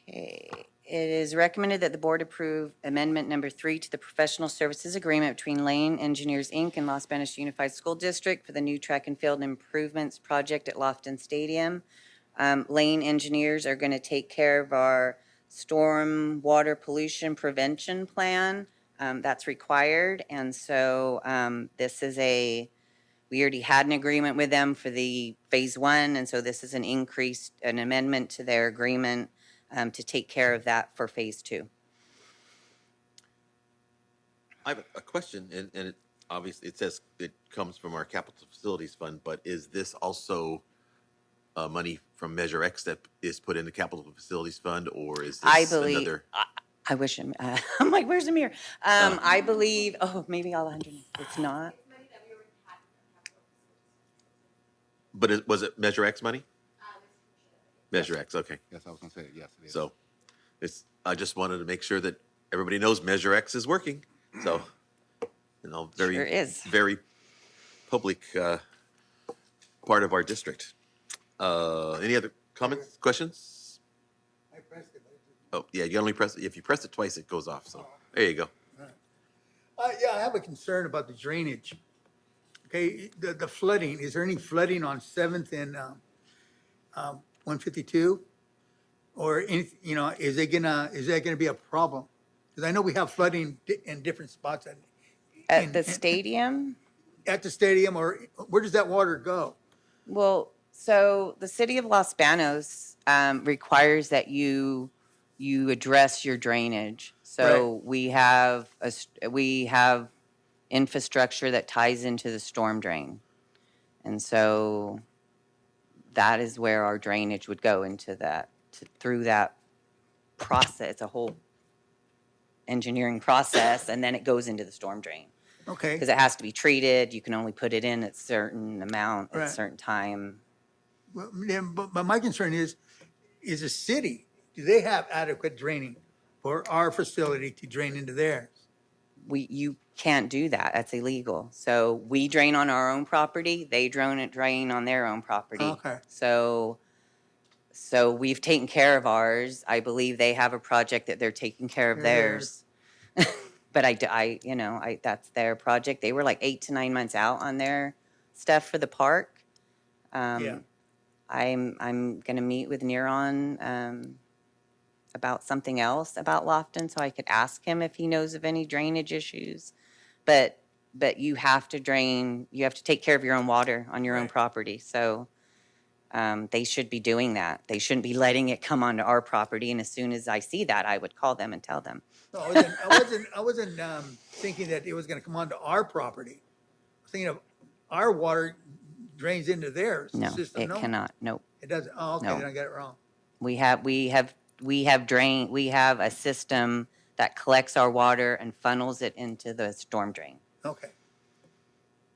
I: Okay. It is recommended that the board approve amendment number 3 to the professional services agreement between Lane Engineers, Inc. and Los Banos Unified School District for the new track and field improvements project at Lofton Stadium. Lane Engineers are going to take care of our storm water pollution prevention plan. That's required. And so this is we already had an agreement with them for the phase 1. And so this is an amendment to their agreement to take care of that for phase 2.
A: I have a question, and it obviously it says it comes from our capital facilities fund, but is this also money from Measure X that is put in the capital facilities fund, or is
I: I
A: this
I: believe.
A: another?
I: I wish I'm. I'm like, where's the mirror? I believe. Oh, maybe all 100. It's not.
A: But was it Measure X money? Measure X, okay.
C: Yes, I was going to say it. Yes, it is.
A: So I just wanted to make sure that everybody knows Measure X is working. So, very,
I: Sure is.
A: very public part of our district. Any other comments, questions?
D: I pressed it.
A: Oh, yeah, you only press it. If you press it twice, it goes off. So there you go.
D: Yeah, I have a concern about the drainage. Okay, the flooding, is there any flooding on 7th and 152? Or, is that gonna be a problem? Because I know we have flooding in different spots.
I: At the stadium?
D: At the stadium, or where does that water go?
I: Well, so the city of Los Banos requires that you address your drainage. So we have infrastructure that ties into the storm drain. And so that is where our drainage would go into that, through that process. It's a whole engineering process, and then it goes into the storm drain.
D: Okay.
I: Because it has to be treated. You can only put it in at certain amount at
D: Right.
I: a certain time.
D: Well, but my concern is the city, do they have adequate draining for our facility to drain into theirs?
I: You can't do that. That's illegal. So we drain on our own property. They drain on their own property.
D: Okay.
I: So we've taken care of ours. I believe they have a project that they're taking care of theirs. But that's their project. They were like 8 to 9 months out on their stuff for the park.
D: Yeah.
I: I'm gonna meet with Neron about something else about Lofton, so I could ask him if he knows of any drainage issues. But you have to drain. You have to take care of your own water on your own property. So they should be doing that. They shouldn't be letting it come onto our property. And as soon as I see that, I would call them and tell them.
D: No, I wasn't thinking that it was gonna come onto our property. I was thinking of our water drains into theirs.
I: No,
D: system.
I: it cannot. Nope.
D: It doesn't. Oh, okay,
I: No.
D: then I got it wrong.
I: We have a system that collects our water and funnels it into the storm drain.
D: Okay.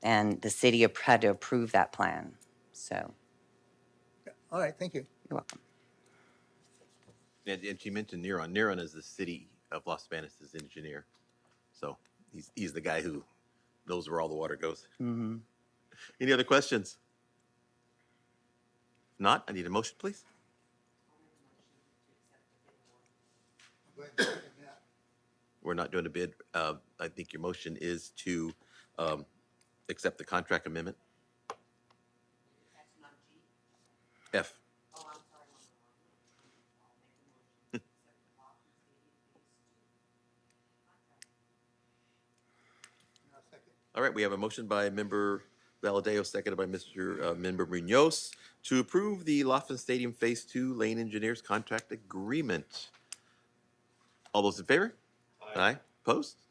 I: And the city had to approve that plan. So
D: All right, thank you.
I: you're welcome.
A: And she mentioned Neron. Neron is the city of Los Banos' engineer. So he's the guy who knows where all the water goes.
I: Mm-hmm.
A: Any other questions? Not, I need a motion, please. We're not doing a bid. I think your motion is to accept the contract amendment. F. All right, we have a motion by Member Valadeo, seconded by Mr. Member Munoz, to approve the Lofton Stadium Phase 2 Lane Engineers Contract Agreement. All those in favor? Aye. Opposed?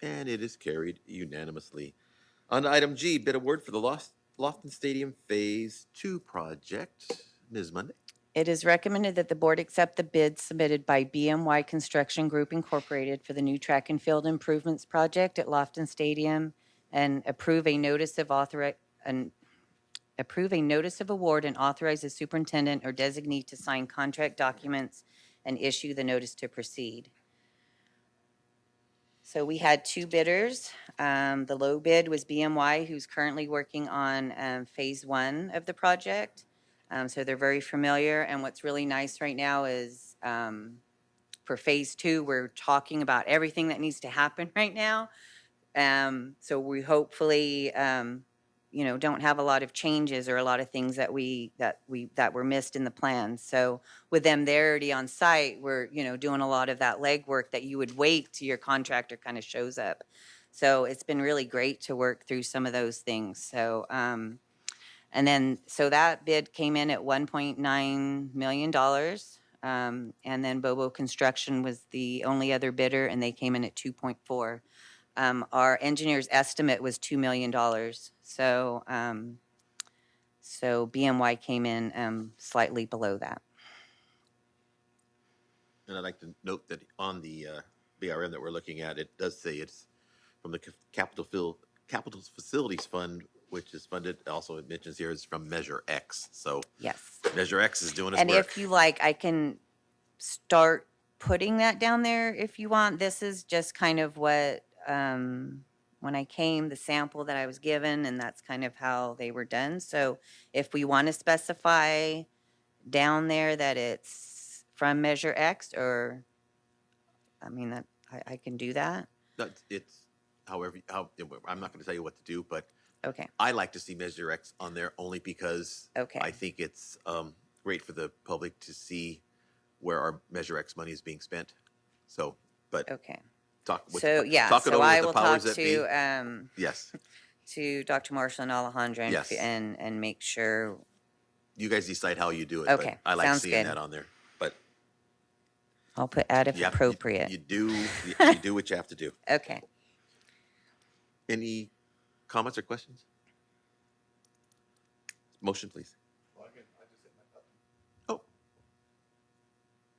A: And it is carried unanimously. On to item G, bid award for the Lofton Stadium Phase 2 project. Ms. Monday?
I: It is recommended that the board accept the bid submitted by BMY Construction Group Incorporated for the new track and field improvements project at Lofton Stadium and approve a notice of award and authorize the superintendent or designee to sign contract documents and issue the notice to proceed. So we had 2 bidders. The low bid was BMY, who's currently working on phase 1 of the project. So they're very familiar. And what's really nice right now is for phase 2, we're talking about everything that needs to happen right now. So we hopefully, don't have a lot of changes or a lot of things that were missed in the plan. So with them there already on site, we're, doing a lot of that legwork that you would wait till your contractor kind of shows up. So it's been really great to work through some of those things. So, so that bid came in at $1.9 million. And then Bobo Construction was the only other bidder, and they came in at 2.4. Our engineer's estimate was $2 million. So, so BMY came in slightly below that.
A: And I'd like to note that on the BRM that we're looking at, it does say it's from the Capital Facilities Fund, which is funded, also it mentions here, is from Measure X. So
I: Yes.
A: Measure X is doing its
I: And
A: work.
I: if you like, I can start putting that down there if you want. This is just kind of what, when I came, the sample that I was given, and that's kind of how they were done. So if we want to specify down there that it's from Measure X, or, I mean, that I can do that.
A: That's, it's however, I'm not going to tell you what to do, but
I: Okay.
A: I like to see Measure X on there only because
I: Okay.
A: I think it's great for the public to see where our Measure X money is being spent. So, but
I: Okay.
A: talk with,
I: So, yeah,
A: talk it
I: so
A: over
I: I
A: with
I: will
A: the powers
I: talk
A: that be.
I: to,
A: Yes,
I: to Dr. Marshall and Alejandra and,
A: Yes.
I: and make sure.
A: you guys decide how you do it.
I: Okay,
A: but I like
I: sounds
A: seeing
I: good.
A: that on there. But
I: I'll add if
A: you have-
I: appropriate.
A: you do what you have to do.
I: Okay.
A: Any comments or questions? Motion, please.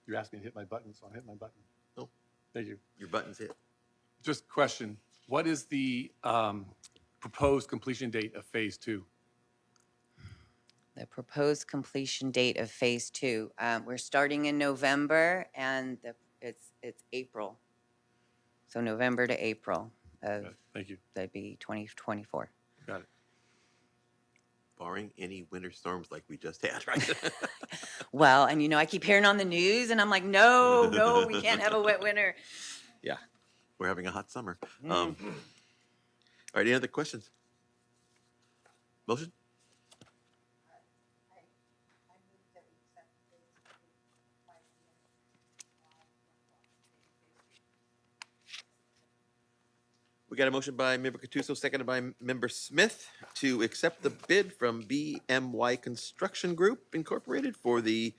P: You asked me to hit my button, so I hit my button.
A: Oh,
P: thank you.
A: Your button's hit.
J: Just question, what is the proposed completion date of phase 2?
I: The proposed completion date of phase 2. We're starting in November, and it's April. So November to April of,
J: Thank you.
I: that'd be 2024.
J: Got it.
A: Barring any winter storms like we just had, right?
I: Well, and you know, I keep hearing on the news, and I'm like, no, we can't have a wet winter.
A: Yeah, we're having a hot summer. All right, any other questions? Motion? We got a motion by Member Cattuso, seconded by Member Smith to accept the bid from BMY Construction Group Incorporated for the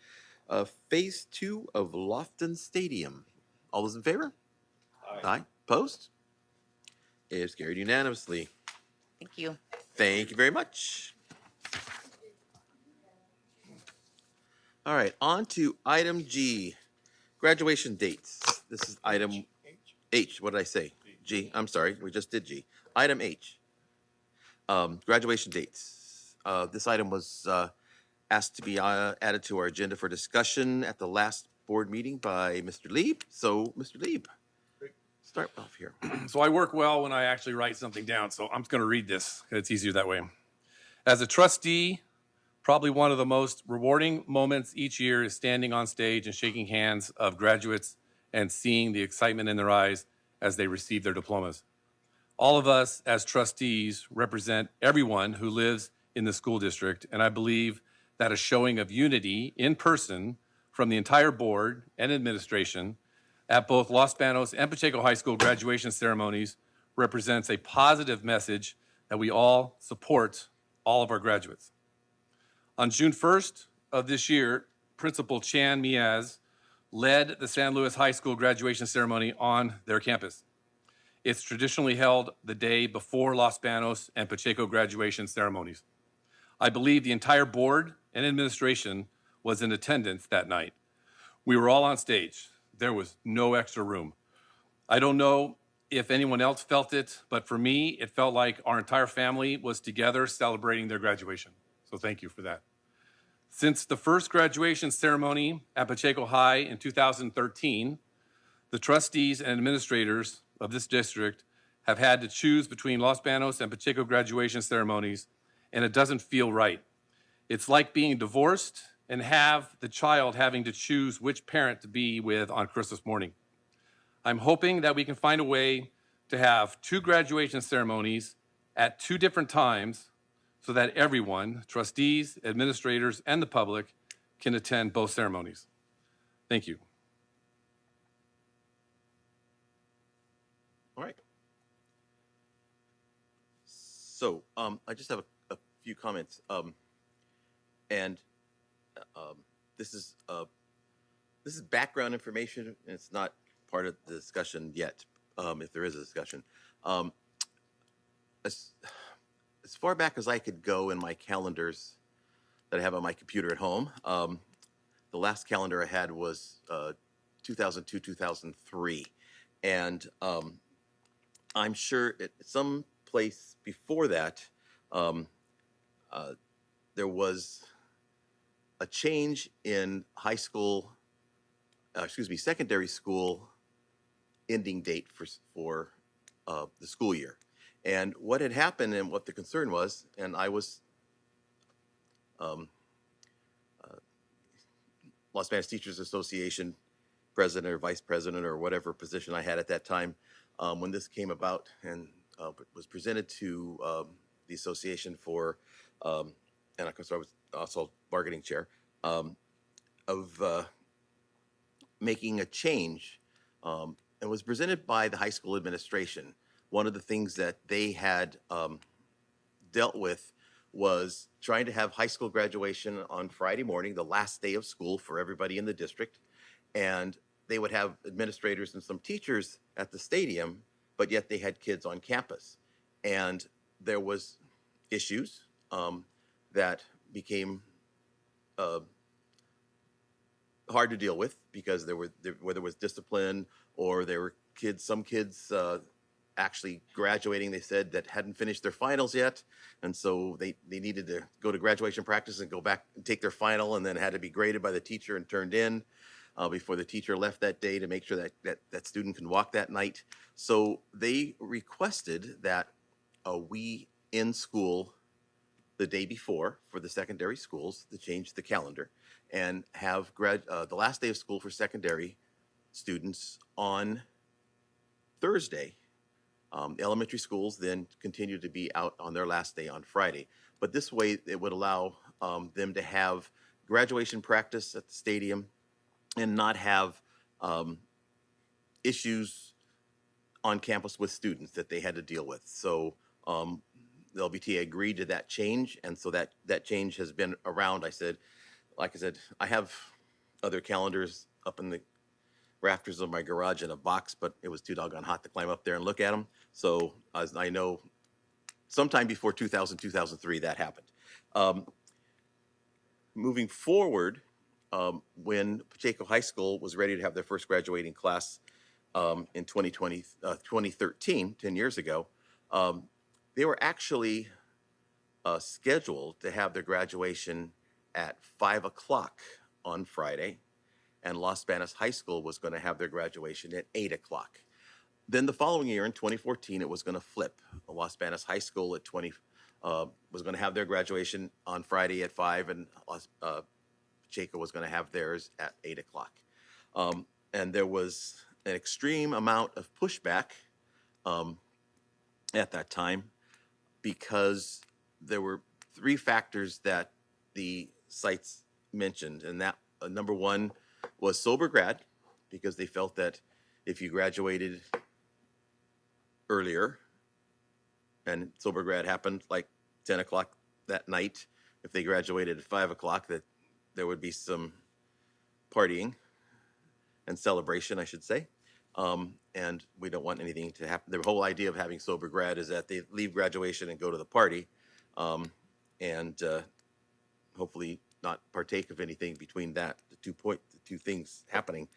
A: Phase 2 of Lofton Stadium. All those in favor? Aye. Opposed? It is carried unanimously.
I: Thank you.
A: Thank you very much. All right, on to item G, graduation dates. This is item H. What did I say? G. I'm sorry, we just did G. Item H, graduation dates. This item was asked to be added to our agenda for discussion at the last board meeting by Mr. Lieb. So, Mr. Lieb, start off here.
J: So I work well when I actually write something down, so I'm just going to read this. It's easier that way. As a trustee, probably one of the most rewarding moments each year is standing on stage and shaking hands of graduates and seeing the excitement in their eyes as they receive their diplomas. All of us as trustees represent everyone who lives in the school district, and I believe that a showing of unity in person from the entire board and administration at both Los Banos and Pacheco High School graduation ceremonies represents a positive message that we all support all of our graduates. On June 1st of this year, Principal Chan Miaz led the San Luis High School graduation ceremony on their campus. It's traditionally held the day before Los Banos and Pacheco graduation ceremonies. I believe the entire board and administration was in attendance that night. We were all on stage. There was no extra room. I don't know if anyone else felt it, but for me, it felt like our entire family was together celebrating their graduation. So thank you for that. Since the first graduation ceremony at Pacheco High in 2013, the trustees and administrators of this district have had to choose between Los Banos and Pacheco graduation ceremonies, and it doesn't feel right. It's like being divorced and have the child having to choose which parent to be with on Christmas morning. I'm hoping that we can find a way to have 2 graduation ceremonies at 2 different times so that everyone, trustees, administrators, and the public, can attend both ceremonies. Thank you.
A: All right. So, I just have a few comments. And this is this is background information, and it's not part of the discussion yet, if there is a discussion. Um, as, as far back as I could go in my calendars that I have on my computer at home, the last calendar I had was 2002, 2003. And I'm sure at some place before that, um, there was a change in high school, secondary school ending date for the school year. And what had happened and what the concern was, and I was um, Los Angeles Teachers Association president or vice president or whatever position I had at that time, when this came about and was presented to the association for, and of course I was also bargaining chair, of making a change, and was presented by the high school administration. One of the things that they had dealt with was trying to have high school graduation on Friday morning, the last day of school for everybody in the district. And they would have administrators and some teachers at the stadium, but yet they had kids on campus. And there was issues that became hard to deal with because whether it was discipline or there were some kids actually graduating, they said, that hadn't finished their finals yet. And so they needed to go to graduation practice and go back and take their final, and then had to be graded by the teacher and turned in before the teacher left that day to make sure that student can walk that night. So they requested that we in school the day before for the secondary schools to change the calendar and have the last day of school for secondary students on Thursday. Elementary schools then continue to be out on their last day on Friday. But this way, it would allow them to have graduation practice at the stadium and not have issues on campus with students that they had to deal with. So the LBTA agreed to that change, and so that change has been around. Like I said, I have other calendars up in the rafters of my garage in a box, but it was too doggone hot to climb up there and look at them. So as I know, sometime before 2000, 2003, that happened. Moving forward, when Pacheco High School was ready to have their first graduating class in 2013, 10 years ago, they were actually scheduled to have their graduation at 5 o'clock on Friday, and Los Banos High School was going to have their graduation at 8 o'clock. Then the following year, in 2014, it was going to flip. Los Banos High School at was going to have their graduation on Friday at 5, and Pacheco was going to have theirs at 8 o'clock. And there was an extreme amount of pushback at that time because there were three factors that the sites mentioned, and that number one was sober grad, because they felt that if you graduated earlier and sober grad happened like 10 o'clock that night, if they graduated at 5 o'clock, that there would be some partying and celebration, I should say. And we don't want anything to happen. The whole idea of having sober grad is that they leave graduation and go to the party, and hopefully not partake of anything between the two things happening.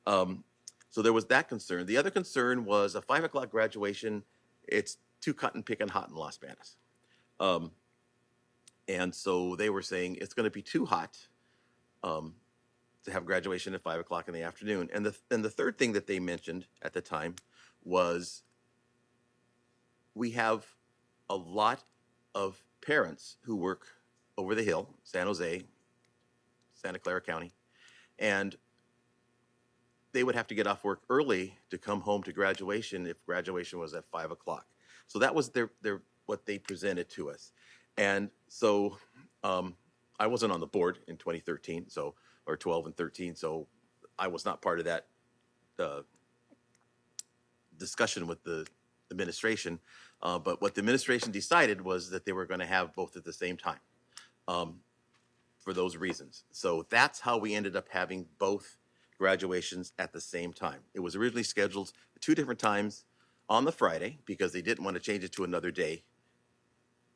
A: So there was that concern. The other concern was a 5 o'clock graduation. It's too cotton picking hot in Los Banos. And so they were saying it's going to be too hot to have graduation at 5 o'clock in the afternoon. And the third thing that they mentioned at the time was we have a lot of parents who work over the hill, San Jose, Santa Clara County, and they would have to get off work early to come home to graduation if graduation was at 5 o'clock. So that was what they presented to us. And so I wasn't on the board in 2013, or 12 and 13, so I was not part of that discussion with the administration. But what the administration decided was that they were going to have both at the same time for those reasons. So that's how we ended up having both graduations at the same time. It was originally scheduled 2 different times on the Friday because they didn't want to change it to another day,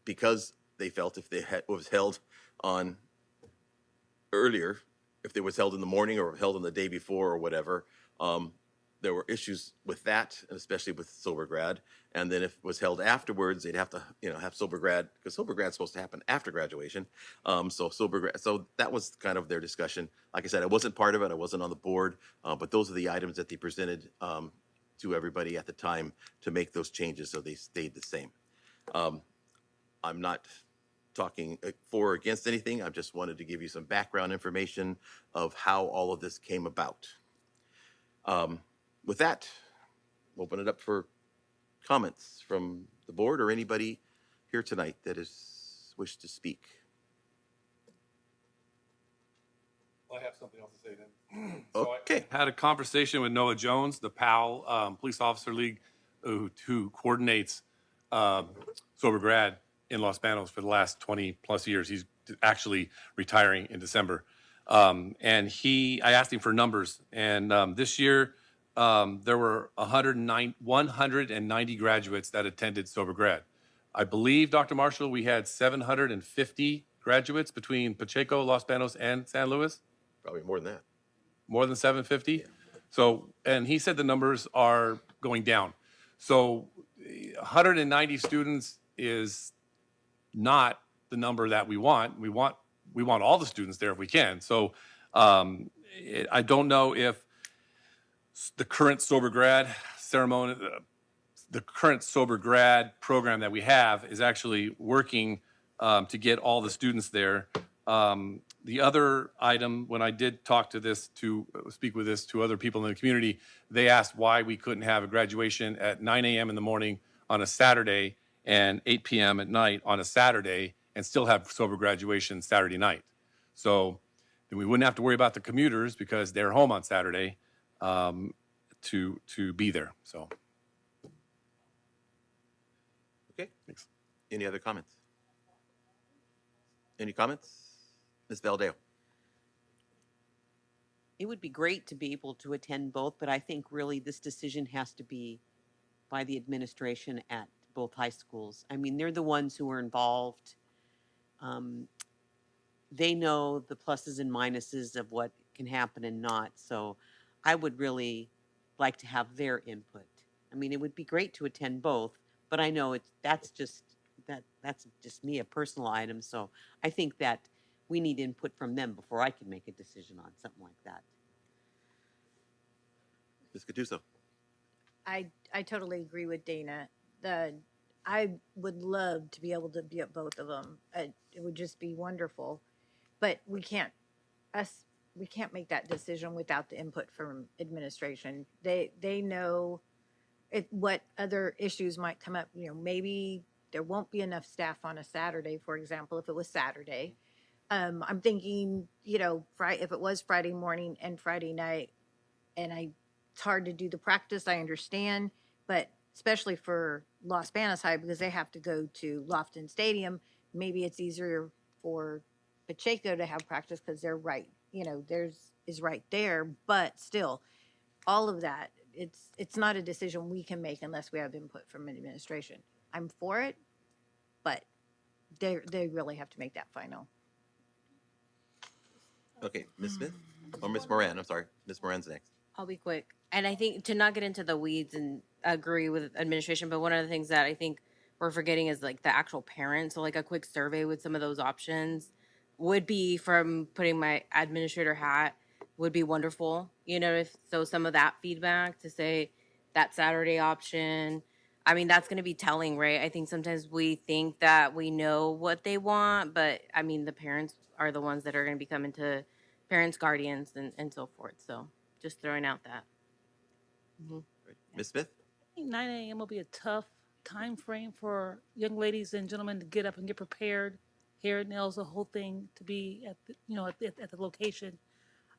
A: because they felt if it was held on earlier, if it was held in the morning or held on the day before or whatever, there were issues with that, and especially with sober grad. And then if it was held afterwards, they'd have to, have sober grad, because sober grad's supposed to happen after graduation. So that was kind of their discussion. Like I said, I wasn't part of it. I wasn't on the board, but those are the items that they presented to everybody at the time to make those changes, so they stayed the same. I'm not talking for or against anything. I just wanted to give you some background information of how all of this came about. With that, we'll open it up for comments from the board or anybody here tonight that is wished to speak.
P: I have something else to say then.
A: Okay.
J: Had a conversation with Noah Jones, the PAL Police Officer League, who coordinates sober grad in Los Banos for the last 20 plus years. He's actually retiring in December. And I asked him for numbers. And this year, there were 190 graduates that attended sober grad. I believe, Dr. Marshall, we had 750 graduates between Pacheco, Los Banos, and San Luis.
A: Probably more than that.
J: More than 750?
A: Yeah.
J: So, and he said the numbers are going down. So 190 students is not the number that we want. We want all the students there if we can. So I don't know if the current sober grad ceremony, the current sober grad program that we have is actually working to get all the students there. The other item, when I did speak with this to other people in the community, they asked why we couldn't have a graduation at 9 a.m. in the morning on a Saturday and 8 p.m. at night on a Saturday and still have sober graduation Saturday night. So then we wouldn't have to worry about the commuters because they're home on Saturday to be there. So.
A: Okay.
J: Thanks.
A: Any other comments? Any comments? Ms. Valdeo.
L: It would be great to be able to attend both, but I think really this decision has to be by the administration at both high schools. I mean, they're the ones who are involved. They know the pluses and minuses of what can happen and not. So I would really like to have their input. I mean, it would be great to attend both, but I know that's just me, a personal item. So I think that we need input from them before I can make a decision on something like that.
A: Ms. Gattuso.
E: I totally agree with Dana. I would love to be able to be at both of them. It would just be wonderful, but we can't make that decision without the input from administration. They know what other issues might come up. Maybe there won't be enough staff on a Saturday, for example, if it was Saturday. I'm thinking, if it was Friday morning and Friday night, and it's hard to do the practice, I understand, but especially for Los Banos High, because they have to go to Lofton Stadium, maybe it's easier for Pacheco to have practice because they're right, theirs is right there, but still, all of that, it's not a decision we can make unless we have input from administration. I'm for it, but they really have to make that final.
A: Okay, Ms. Smith or Ms. Moran. I'm sorry, Ms. Moran's next.
M: I'll be quick. And I think to not get into the weeds and agree with administration, but one of the things that I think we're forgetting is like the actual parents. So like a quick survey with some of those options would be, from putting my administrator hat, would be wonderful. So some of that feedback to say that Saturday option, I mean, that's going to be telling, right? I think sometimes we think that we know what they want, but I mean, the parents are the ones that are going to be coming to parents, guardians, and so forth. So just throwing out that. Mm-hmm.
A: Ms. Smith?
K: I think 9 a.m. will be a tough time frame for young ladies and gentlemen to get up and get prepared, hair, nails, the whole thing, to be at the location.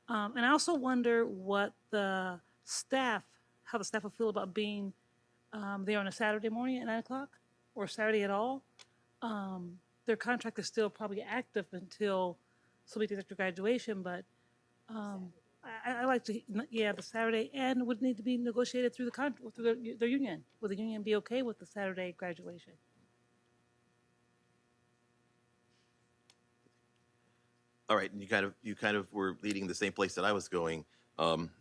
K: And I also wonder how the staff will feel about being there on a Saturday morning at 9 o'clock or Saturday at all. Their contract is still probably active until somebody takes after graduation, but I like to, yeah, the Saturday, and would need to be negotiated through their union. Would the union be okay with the Saturday graduation?
A: All right, and you kind of were leading the same place that I was going. Um,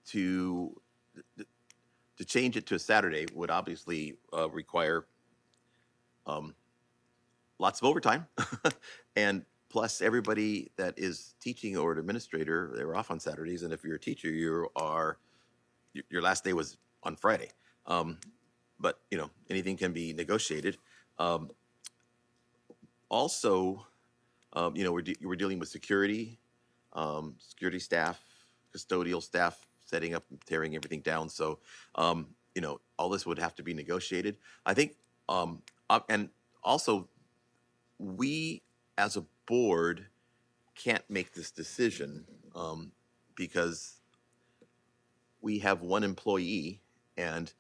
A: to to change it to a Saturday would obviously require lots of overtime, and plus everybody that is teaching or an administrator, they're off on Saturdays, and if you're a teacher, your last day was on Friday. But you know, anything can be negotiated. Um, Also, you know, we're dealing with security, security staff, custodial staff, setting up and tearing everything down. So, you know, all this would have to be negotiated. I think, and also, we as a board can't make this decision because we have one employee and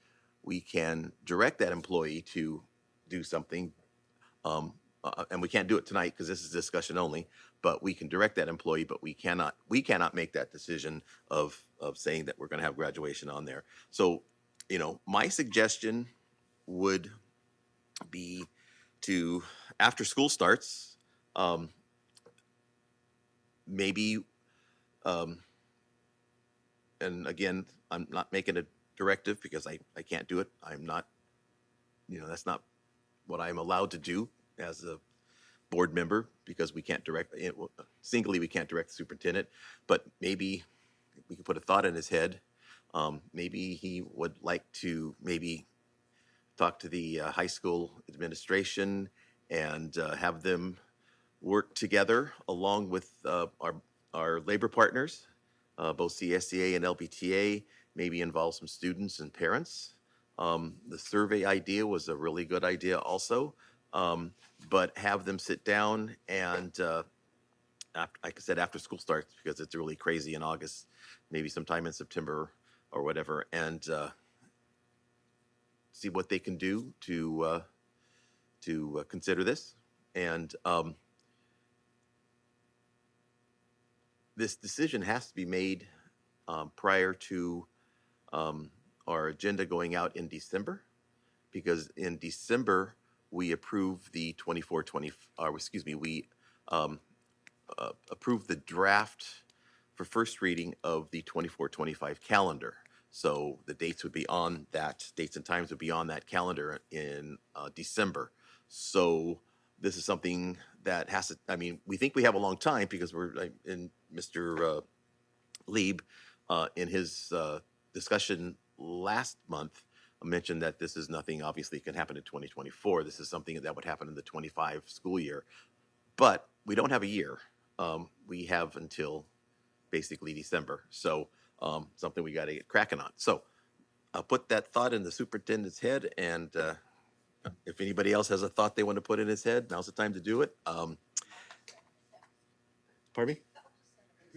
A: we can direct that employee to do something. And we can't do it tonight because this is discussion only, but we can direct that employee, but we cannot make that decision of saying that we're going to have graduation on there. So, you know, my suggestion would be to, after school starts, maybe, and again, I'm not making a directive because I can't do it. I'm not, you know, that's not what I'm allowed to do as a board member because we can't direct it singly. We can't direct the superintendent, but maybe we could put a thought in his head. Maybe he would like to maybe talk to the high school administration and have them work together along with our labor partners, both CSEA and LPTA, maybe involve some students and parents. The survey idea was a really good idea also, but have them sit down and, like I said, after school starts, because it's really crazy in August, maybe sometime in September or whatever, and see what they can do to consider this. And this decision has to be made prior to our agenda going out in December, because in December we approve the 24-20, excuse me, we approve the draft for first reading of the 24-25 calendar. So the dates would be on that, dates and times would be on that calendar in December. So this is something that has to, I mean, we think we have a long time because we're in Mr. Lieb in his discussion last month mentioned that this is nothing obviously can happen in 2024. This is something that would happen in the 25 school year. But we don't have a year. We have until basically December. So something we got to get cracking on. So I'll put that thought in the superintendent's head, and if anybody else has a thought they want to put in his head, now's the time to do it. Pardon me?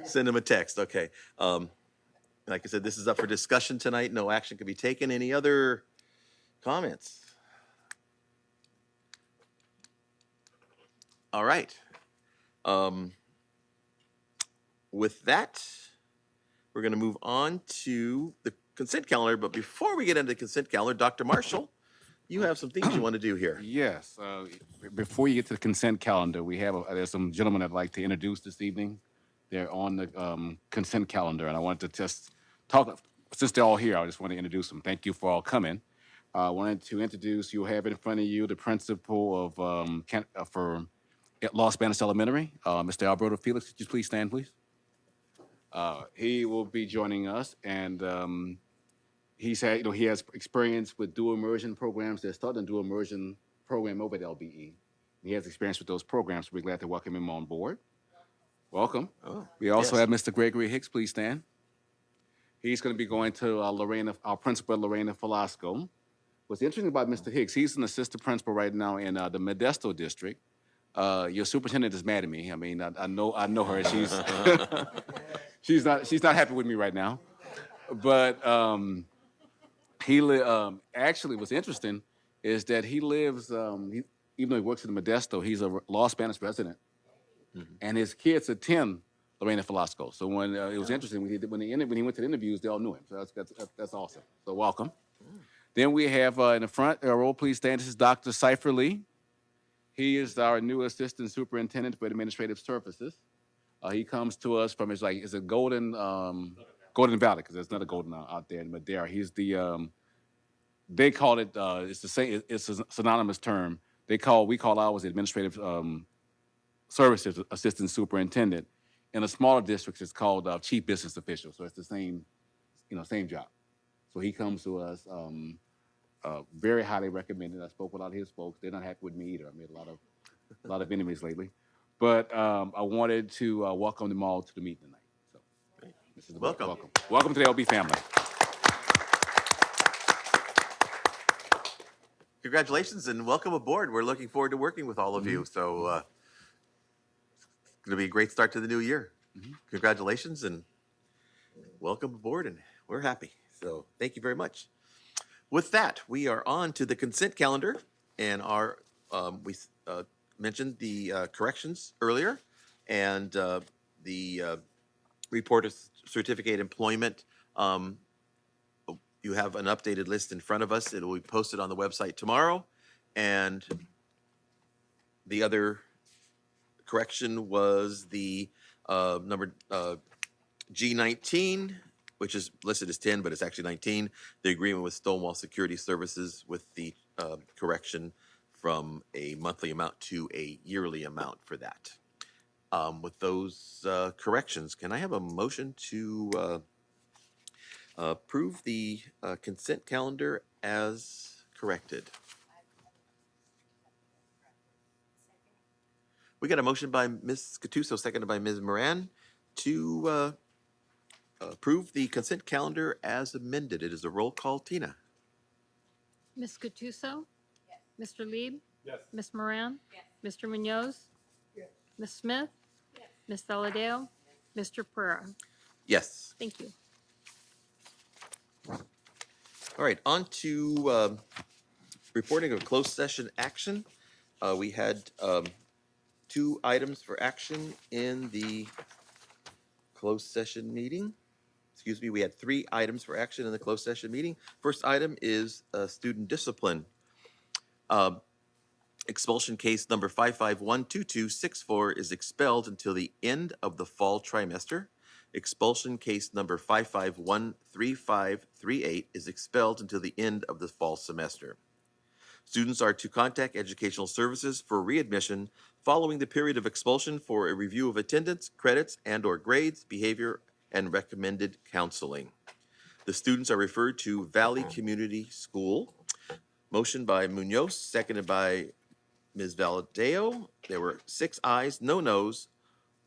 A: Send him a text. Okay. Like I said, this is up for discussion tonight. No action can be taken. Any other comments? All right. With that, we're going to move on to the consent calendar. But before we get into the consent calendar, Dr. Marshall, you have some things you want to do here.
C: Yes. Before you get to the consent calendar, we have there's some gentlemen I'd like to introduce this evening. They're on the consent calendar, and I wanted to just talk. Since they're all here, I just want to introduce them. Thank you for all coming. I wanted to introduce. You have in front of you the principal of for Los Banos Elementary, Mr. Alberto Felix. Could you please stand, please? He will be joining us, and he's had, he has experience with dual immersion programs. They're starting a dual immersion program over at LBE. He has experience with those programs. We're glad to welcome him on board. Welcome.
A: Oh,
C: we also
A: yes.
C: have Mr. Gregory Hicks. Please stand. He's going to be going to our principal, Lorena Velasco. What's interesting about Mr. Hicks, he's an assistant principal right now in the Modesto district. Your superintendent is mad at me. I mean, I know her. She's she's not happy with me right now. But actually, what's interesting is that he lives, even though he works in Modesto, he's a Los Banos resident, and his kids attend Lorena Velasco. So when it was interesting when he went to the interviews, they all knew him. So that's awesome. So welcome. Then we have in the front row, please stand. This is Dr. Cypher Lee. He is our new assistant superintendent for administrative services. He comes to us from it's a Golden Valley, because there's another Golden out there in Madera. He's the they call it it's the same. It's a synonymous term. We call ours the administrative services assistant superintendent. In the smaller districts, it's called chief business official. So it's the same, same job. So he comes to us, very highly recommended. I spoke with a lot of his folks. They're not happy with me either. I made a lot of enemies lately. But I wanted to welcome them all to the meeting tonight. So, this is
A: Welcome.
C: Welcome to the LB family.
A: Congratulations and welcome aboard. We're looking forward to working with all of you. So it's going to be a great start to the new year. Congratulations and welcome aboard, and we're happy. So thank you very much. With that, we are on to the consent calendar, and we mentioned the corrections earlier, and the report of certificate employment. You have an updated list in front of us. It will be posted on the website tomorrow. And the other correction was the number G19, which is listed as 10, but it's actually 19. The agreement with Stonewall Security Services with the correction from a monthly amount to a yearly amount for that. With those corrections, can I have a motion to approve the consent calendar as corrected? We got a motion by Ms. Gattuso, seconded by Ms. Moran, to approve the consent calendar as amended. It is a roll call. Tina?
N: Ms. Gattuso? Yes. Mr. Lieb?
P: Yes.
N: Ms. Moran? Yes. Mr. Munoz? Yes. Ms. Smith? Yes. Ms. Valadeo? Mr. Pereira?
A: Yes.
N: Thank you.
A: All right, on to reporting of closed session action. We had 2 items for action in the closed session meeting. Excuse me, we had 3 items for action in the closed session meeting. First item is student discipline. Expulsion case number 5512264 is expelled until the end of the fall trimester. Expulsion case number 5513538 is expelled until the end of the fall semester. Students are to contact Educational Services for readmission following the period of expulsion for a review of attendance, credits, and/or grades, behavior, and recommended counseling. The students are referred to Valley Community School. Motion by Munoz, seconded by Ms. Valadeo. There were 6 ayes, no noes,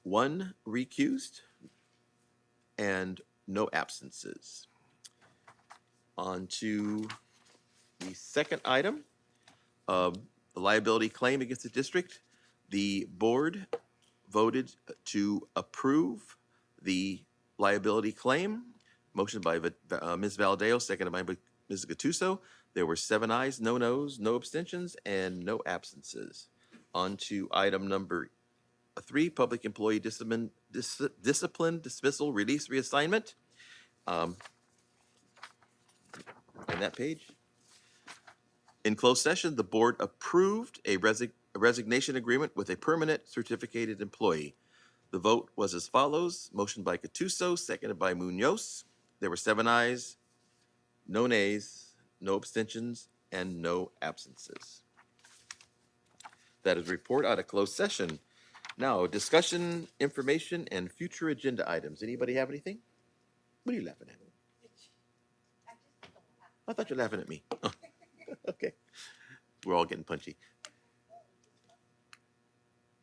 A: 1 recused, and no absences. On to the second item, the liability claim against the district. The board voted to approve the liability claim. Motion by Ms. Valadeo, seconded by Ms. Gattuso. There were 7 ayes, no noes, no abstentions, and no absences. On to item number 3, public employee discipline, dismissal, release, reassignment. On that page. In closed session, the board approved a resignation agreement with a permanent certificated employee. The vote was as follows. Motion by Gattuso, seconded by Munoz. There were 7 ayes, no nays, no abstentions, and no absences. That is a report out of closed session. Now, discussion, information, and future agenda items. Anybody have anything? What are you laughing at? I thought you were laughing at me. Oh, okay. We're all getting punchy.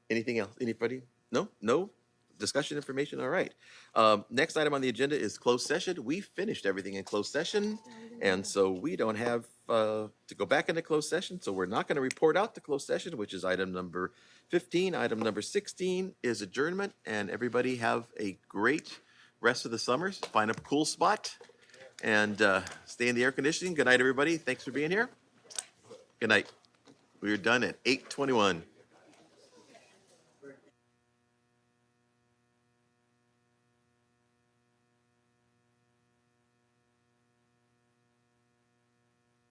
A: Anything else? Anybody? No? No? Discussion, information? All right. Next item on the agenda is closed session. We finished everything in closed session, and so we don't have to go back into closed session, so we're not going to report out the closed session, which is item number 15. Item number 16 is adjournment, and everybody have a great rest of the summer. Find a cool spot and stay in the air conditioning. Good night, everybody. Thanks for being here. Good night. We are done at 8:21.